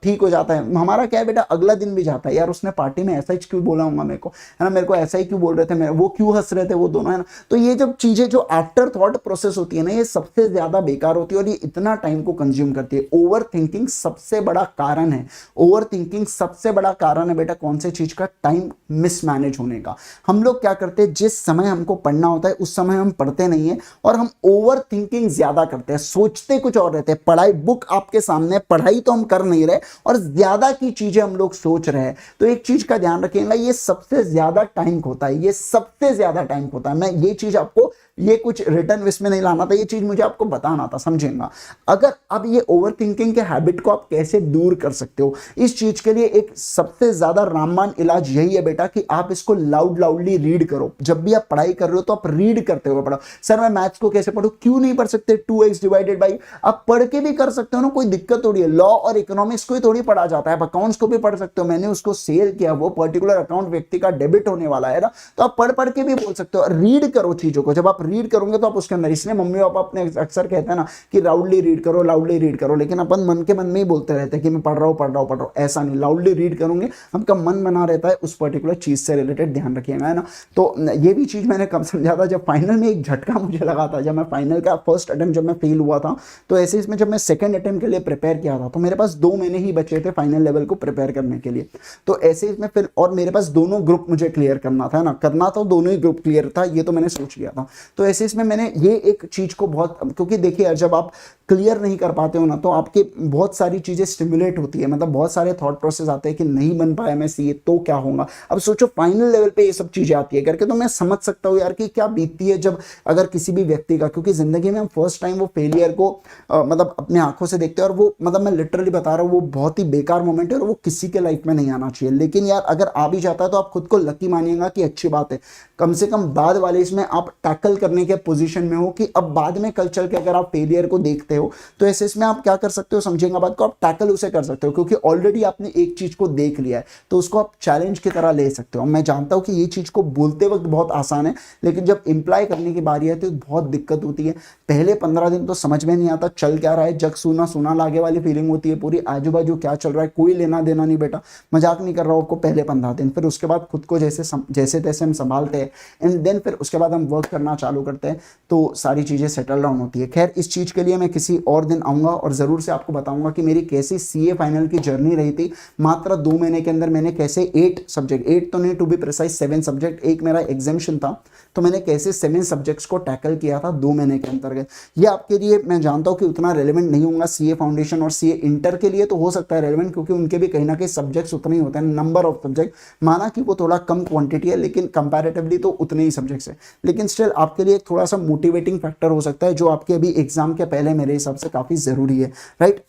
[SPEAKER 1] ठीक हो जाता है। हमारा क्या है बेटा, अगला दिन भी जाता है, यार उसने पार्टी में ऐसा ही क्यों बोला होगा मेरे को, है ना, मेरे को ऐसा ही क्यों बोल रहे थे, वो क्यों हंस रहे थे वो दोनों, है ना। तो ये जब चीजें जो आफ्टर थॉट प्रोसेस होती है ना, ये सबसे ज्यादा बेकार होती है और ये इतना टाइम को कंज्यूम करती है। ओवर थिंकिंग सबसे बड़ा कारण है, ओवर थिंकिंग सबसे बड़ा कारण है बेटा कौन से चीज का, टाइम मिसमैनेज होने का। हम लोग क्या करते हैं, जिस समय हमको पढ़ना होता है उस समय हम पढ़ते नहीं है और हम ओवर थिंकिंग ज्यादा करते हैं, सोचते कुछ और रहते हैं। पढ़ाई, बुक आपके सामने, पढ़ाई तो हम कर नहीं रहे और ज्यादा की चीजें हम लोग सोच रहे हैं। तो एक चीज का ध्यान रखिएगा, ये सबसे ज्यादा टाइम खोता है, ये सबसे ज्यादा टाइम खोता है। मैं ये चीज आपको, ये कुछ रिटर्न विश में नहीं लाना था, ये चीज मुझे आपको बताना था, समझेगा। अगर अब ये ओवर थिंकिंग के हैबिट को आप कैसे दूर कर सकते हो, इस चीज के लिए एक सबसे ज्यादा रामबाण इलाज यही है बेटा कि आप इसको लाउडली रीड करो। जब भी आप पढ़ाई कर रहे हो तो आप रीड करते हुए पढ़ो। सर मैं मैथ्स को कैसे पढ़ूं, क्यों नहीं पढ़ सकते, 2x डिवाइडेड बाई, आप पढ़ के भी कर सकते हो ना, कोई दिक्कत थोड़ी है। लॉ और इकोनॉमिक्स को ही थोड़ी पढ़ा जाता है, अकाउंट्स को भी पढ़ सकते हो। मैंने उसको सेल किया, वो पर्टिकुलर अकाउंट व्यक्ति का डेबिट होने वाला है ना, तो आप पढ़ के भी बोल सकते हो। रीड करो चीजों को, जब आप रीड करोगे तो आप उसके अंदर, इसलिए मम्मी पापा अपने अक्सर कहते हैं ना कि लाउडली रीड करो, लाउडली रीड करो, लेकिन अपन मन के मन में ही बोलते रहते हैं कि मैं पढ़ रहा हूं। ऐसा नहीं, लाउडली रीड करोगे आपका मन बना रहता है उस पर्टिकुलर चीज से रिलेटेड, ध्यान रखिएगा, है ना। तो ये भी चीज मैंने कब समझा था, जब फाइनल में एक झटका मुझे लगा था। जब मैं फाइनल का फर्स्ट अटेम्प्ट जब मैं फेल हुआ था, तो ऐसे इसमें जब मैं सेकंड अटेम्प्ट के लिए प्रिपेयर किया था, तो मेरे पास 2 महीने ही बचे थे फाइनल लेवल को प्रिपेयर करने के लिए। तो ऐसे इसमें फिर, और मेरे पास दोनों ग्रुप मुझे क्लियर करना था ना, करना तो दोनों ही ग्रुप क्लियर था, ये तो मैंने सोच लिया था। तो ऐसे इसमें मैंने ये एक चीज को बहुत, क्योंकि देखिए जब आप क्लियर नहीं कर पाते हो ना, तो आपके बहुत सारी चीजें स्टिमुलेट होती है, मतलब बहुत सारे थॉट प्रोसेस आते हैं कि नहीं बन पाया मैं सीए तो क्या होगा। अब सोचो फाइनल लेवल पे ये सब चीजें आती है करके, तो मैं समझ सकता हूँ यार कि क्या बीतती है जब अगर किसी भी व्यक्ति का, क्योंकि जिंदगी में हम फर्स्ट टाइम वो फेलियर को मतलब अपने आंखों से देखते हैं, और वो मतलब मैं लिटरली बता रहा हूँ वो बहुत ही बेकार मोमेंट है और वो किसी के लाइफ में नहीं आना चाहिए। लेकिन यार अगर आ भी जाता है तो आप खुद को लकी मानिएगा कि अच्छी बात है, कम से कम बाद वाले इसमें आप टैकल करने के पोजीशन में हो कि अब बाद में कल चल के अगर आप फेलियर को देखते हो तो ऐसे इसमें आप क्या कर सकते हो, समझेंगे बात को, आप टैकल उसे कर सकते हो, क्योंकि ऑलरेडी आपने एक चीज को देख लिया है तो उसको आप चैलेंज की तरह ले सकते हो। मैं जानता हूं कि ये चीज को बोलते वक्त बहुत आसान है, लेकिन जब इंप्लाई करने की बारी है तो बहुत दिक्कत होती है। पहले 15 दिन तो समझ में नहीं आता चल क्या रहा है, जग सुना सुना लागे वाली फीलिंग होती है पूरी, आजू बाजू क्या चल रहा है कोई लेना देना नहीं बेटा, मजाक नहीं कर रहा हूं आपको, पहले 15 दिन। फिर उसके बाद खुद को जैसे तैसे हम संभालते हैं, एंड देन फिर उसके बाद हम वर्क करना चालू करते हैं तो सारी चीजें सेटल डाउन होती है। खैर इस चीज के लिए मैं किसी और दिन आऊंगा और जरूर से आपको बताऊंगा कि मेरी कैसी सीए फाइनल की जर्नी रही थी। मात्र 2 महीने के अंदर मैंने कैसे 8 सब्जेक्ट, 8 तो नहीं टू बी प्रिसाइज 7 सब्जेक्ट, एक मेरा एग्जामिशन था तो मैंने कैसे 7 सब्जेक्ट्स को टैकल किया था 2 महीने के अंतर्गत। ये आपके लिए मैं जानता हूं कि उतना रेलेवेंट नहीं होगा, सीए फाउंडेशन और सीए इंटर के लिए तो हो सकता है रेलेवेंट, क्योंकि उनके भी कहीं ना कहीं सब्जेक्ट्स उतने ही होते हैं, नंबर ऑफ सब्जेक्ट, माना कि वो थोड़ा कम क्वांटिटी है लेकिन कंपैरेटिवली तो उतने ही सब्जेक्ट्स है, लेकिन स्टिल आपके लिए थोड़ा सा मोटिवेटिंग फैक्टर हो सकता है जो आपके अभी एग्जाम के पहले मेरे मेरे हिसाब से काफी जरूरी है, राइट।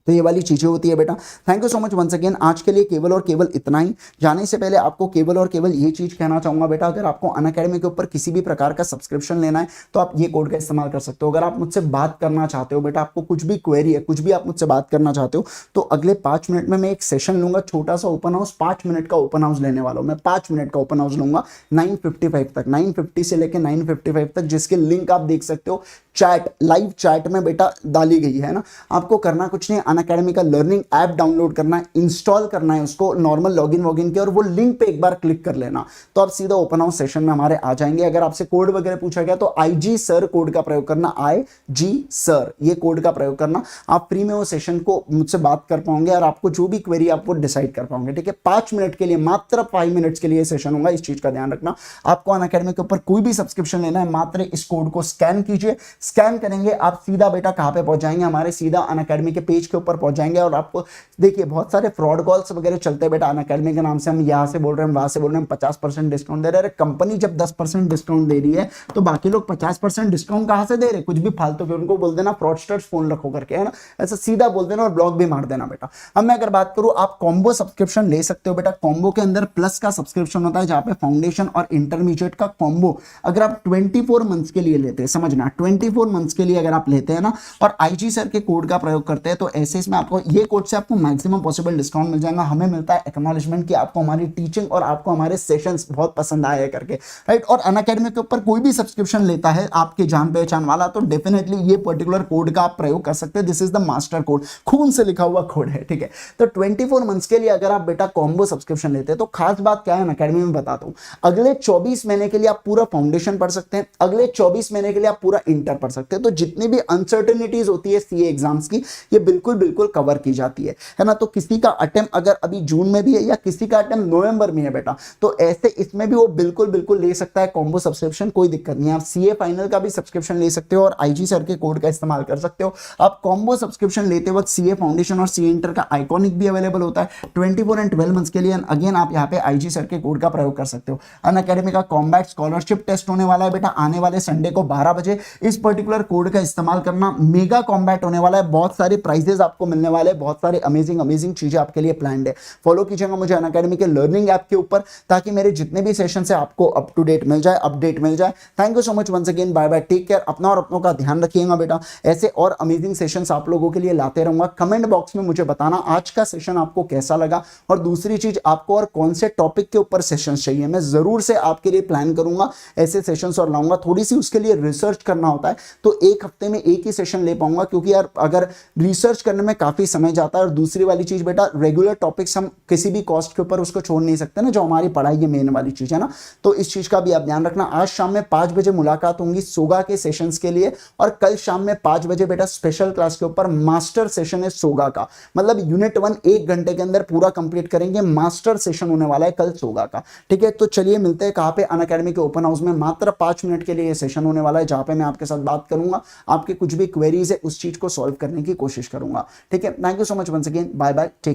[SPEAKER 1] तो ये वाली चीजें होती है बेटा। Thank you so much once again. आज के लिए केवल और केवल इतना ही। जाने से पहले आपको केवल और केवल ये चीज कहना चाहूंगा बेटा, अगर आपको अनअकैडमी के ऊपर किसी भी प्रकार का सब्सक्रिप्शन लेना है तो आप ये कोड का इस्तेमाल कर सकते हो। अगर आप मुझसे बात करना चाहते हो बेटा, आपको कुछ भी क्वेरी है, कुछ भी आप मुझसे बात करना चाहते हो, तो अगले 5 मिनट में मैं एक सेशन लूंगा, छोटा सा ओपन हाउस, 5 मिनट का ओपन हाउस लेने वाला हूं मैं। 5 मिनट का ओपन हाउस लूंगा 9:55 तक, 9:50 से लेकर 9:55 तक, जिसके लिंक आप देख सकते हो चैट, लाइव चैट में बेटा डाली गई है ना। आपको करना कुछ नहीं, अनअकैडमी का लर्निंग ऐप डाउनलोड करना है, इंस्टॉल करना है उसको नॉर्मल लॉगिन वॉगिन के, और वो लिंक पे एक बार क्लिक कर लेना, तो आप सीधा ओपन हाउस सेशन में हमारे आ जाएंगे। अगर आपसे कोड वगैरह पूछा गया तो IG सर कोड का प्रयोग करना, IG सर ये कोड का प्रयोग करना। आप फ्री में वो सेशन को मुझसे बात कर पाओगे और आपको जो भी क्वेरी आप वो डिसाइड कर पाओगे, ठीक है। 5 मिनट के लिए, मात्र 5 मिनट्स के लिए सेशन होगा, इस चीज का ध्यान रखना। आपको अनअकैडमी के ऊपर कोई भी सब्सक्रिप्शन लेना है, मात्र इस कोड को स्कैन कीजिए। स्कैन करेंगे आप सीधा बेटा कहां पे पहुंच जाएंगे, हमारे सीधा अनअकैडमी के पेज के ऊपर पहुंच जाएंगे। और आपको देखिए बहुत सारे फ्रॉड कॉल्स वगैरह चलते हैं बेटा अनअकैडमी के नाम से, हम यहां से बोल रहे हैं, वहां से बोल रहे हैं, 50% डिस्काउंट दे रहे हैं। कंपनी जब 10% डिस्काउंट दे रही है तो बाकी लोग 50% डिस्काउंट कहां से दे रहे हैं, कुछ भी फालतू के। उनको बोल देना फ्रॉडस्टर्स फोन रखो करके, है ना, ऐसा सीधा बोल देना और ब्लॉक भी मार देना बेटा। अब मैं अगर बात करूं, आप कॉम्बो सब्सक्रिप्शन ले सकते हो बेटा। कॉम्बो के अंदर प्लस का सब्सक्रिप्शन होता है, जहां पे फाउंडेशन और इंटरमीडिएट का कॉम्बो अगर आप 24 मंथ्स के लिए लेते हैं, समझना 24 मंथ्स के लिए अगर आप लेते हैं ना, और IG सर के कोड का प्रयोग करते हैं, तो ऐसे इसमें आपको ये कोड से आपको मैक्सिमम पॉसिबल डिस्काउंट मिल जाएगा। हमें मिलता है एक्नॉलेजमेंट कि आपको हमारी टीचिंग और आपको हमारे सेशंस बहुत पसंद आए करके, राइट। और अनअकैडमी के ऊपर कोई भी सब्सक्रिप्शन लेता है आपके जान पहचान वाला, तो डेफिनेटली ये पर्टिकुलर कोड का आप प्रयोग कर सकते हैं। This is the master code, खून से लिखा हुआ कोड है, ठीक है। तो 24 मंथ्स के लिए अगर आप बेटा कॉम्बो सब्सक्रिप्शन लेते हैं, तो खास बात क्या है अनअकैडमी में बताता हूं, अगले 24 महीने के लिए आप पूरा फाउंडेशन पढ़ सकते हैं, अगले 24 महीने के लिए आप पूरा इंटर पढ़ सकते हैं। तो जितनी भी अनसर्टेनिटीज होती है CA एग्जाम्स की, ये बिल्कुल बिल्कुल कवर की जाती है ना। तो किसी का अटेम्प्ट अगर अभी जून में भी है या किसी का अटेम्प्ट नवंबर में है बेटा, तो ऐसे इसमें भी वो बिल्कुल बिल्कुल ले सकता है कॉम्बो सब्सक्रिप्शन, कोई दिक्कत नहीं है। आप CA फाइनल का भी सब्सक्रिप्शन ले सकते हो और IG सर के कोड का इस्तेमाल कर सकते हो। आप कॉम्बो सब्सक्रिप्शन लेते वक्त CA फाउंडेशन और CA इंटर का आइकॉनिक भी अवेलेबल होता है 24 एंड 12 मंथ्स के लिए। अगेन आप यहाँ पे IG सर के कोड का प्रयोग कर सकते हो। अनअकैडमी का कॉम्बैट स्कॉलरशिप टेस्ट होने वाला है बेटा आने वाले संडे को 12 बजे। इस पर्टिकुलर कोड का इस्तेमाल करना, मेगा कॉम्बैट होने वाला है, बहुत सारे प्राइजेस आपको मिलने वाले हैं, बहुत सारे अमेजिंग चीजें आपके लिए प्लान्ड है। फॉलो कीजिएगा मुझे अनअकैडमी के लर्निंग ऐप के ऊपर, ताकि मेरे जितने भी सेशन है आपको अप टू डेट मिल जाए, अपडेट मिल जाए। Thank you so much once again, bye bye, take care. अपना और अपनों का ध्यान रखिएगा बेटा। ऐसे और अमेजिंग सेशंस आप लोगों के लिए लाते रहूंगा। कमेंट बॉक्स में मुझे बताना आज का सेशन आपको कैसा लगा, और दूसरी चीज आपको और कौन से टॉपिक के ऊपर सेशंस चाहिए, मैं जरूर से आपके लिए प्लान करूंगा ऐसे सेशंस और लाऊंगा। थोड़ी सी उसके लिए रिसर्च करना होता है, तो एक हफ्ते में एक ही सेशन ले पाऊंगा, क्योंकि यार अगर रिसर्च करने में काफी समय जाता है। और दूसरी वाली चीज बेटा, रेगुलर टॉपिक्स हम किसी भी कॉस्ट के ऊपर उसको छोड़ नहीं सकते ना, जो हमारी पढ़ाई की मेन वाली चीज है ना। तो इस चीज का भी आप ध्यान रखना। आज शाम में 5 बजे मुलाकात होंगी सोगा के सेशंस के लिए, और कल शाम में 5 बजे बेटा स्पेशल क्लास के ऊपर मास्टर सेशन है सोगा का। मतलब यूनिट 1 1 घंटे के अंदर पूरा कंप्लीट करेंगे, मास्टर सेशन होने वाला है कल सोगा का, ठीक है। तो चलिए मिलते हैं कहां पे, अनअकैडमी के ओपन हाउस में। मात्र 5 मिनट के लिए ये सेशन होने वाला है, जहां पे मैं आपके साथ बात करूंगा, आपके कुछ भी क्वेरीज है उस चीज को सॉल्व करने की कोशिश करूंगा, ठीक है। Thank you so much once again, bye bye, take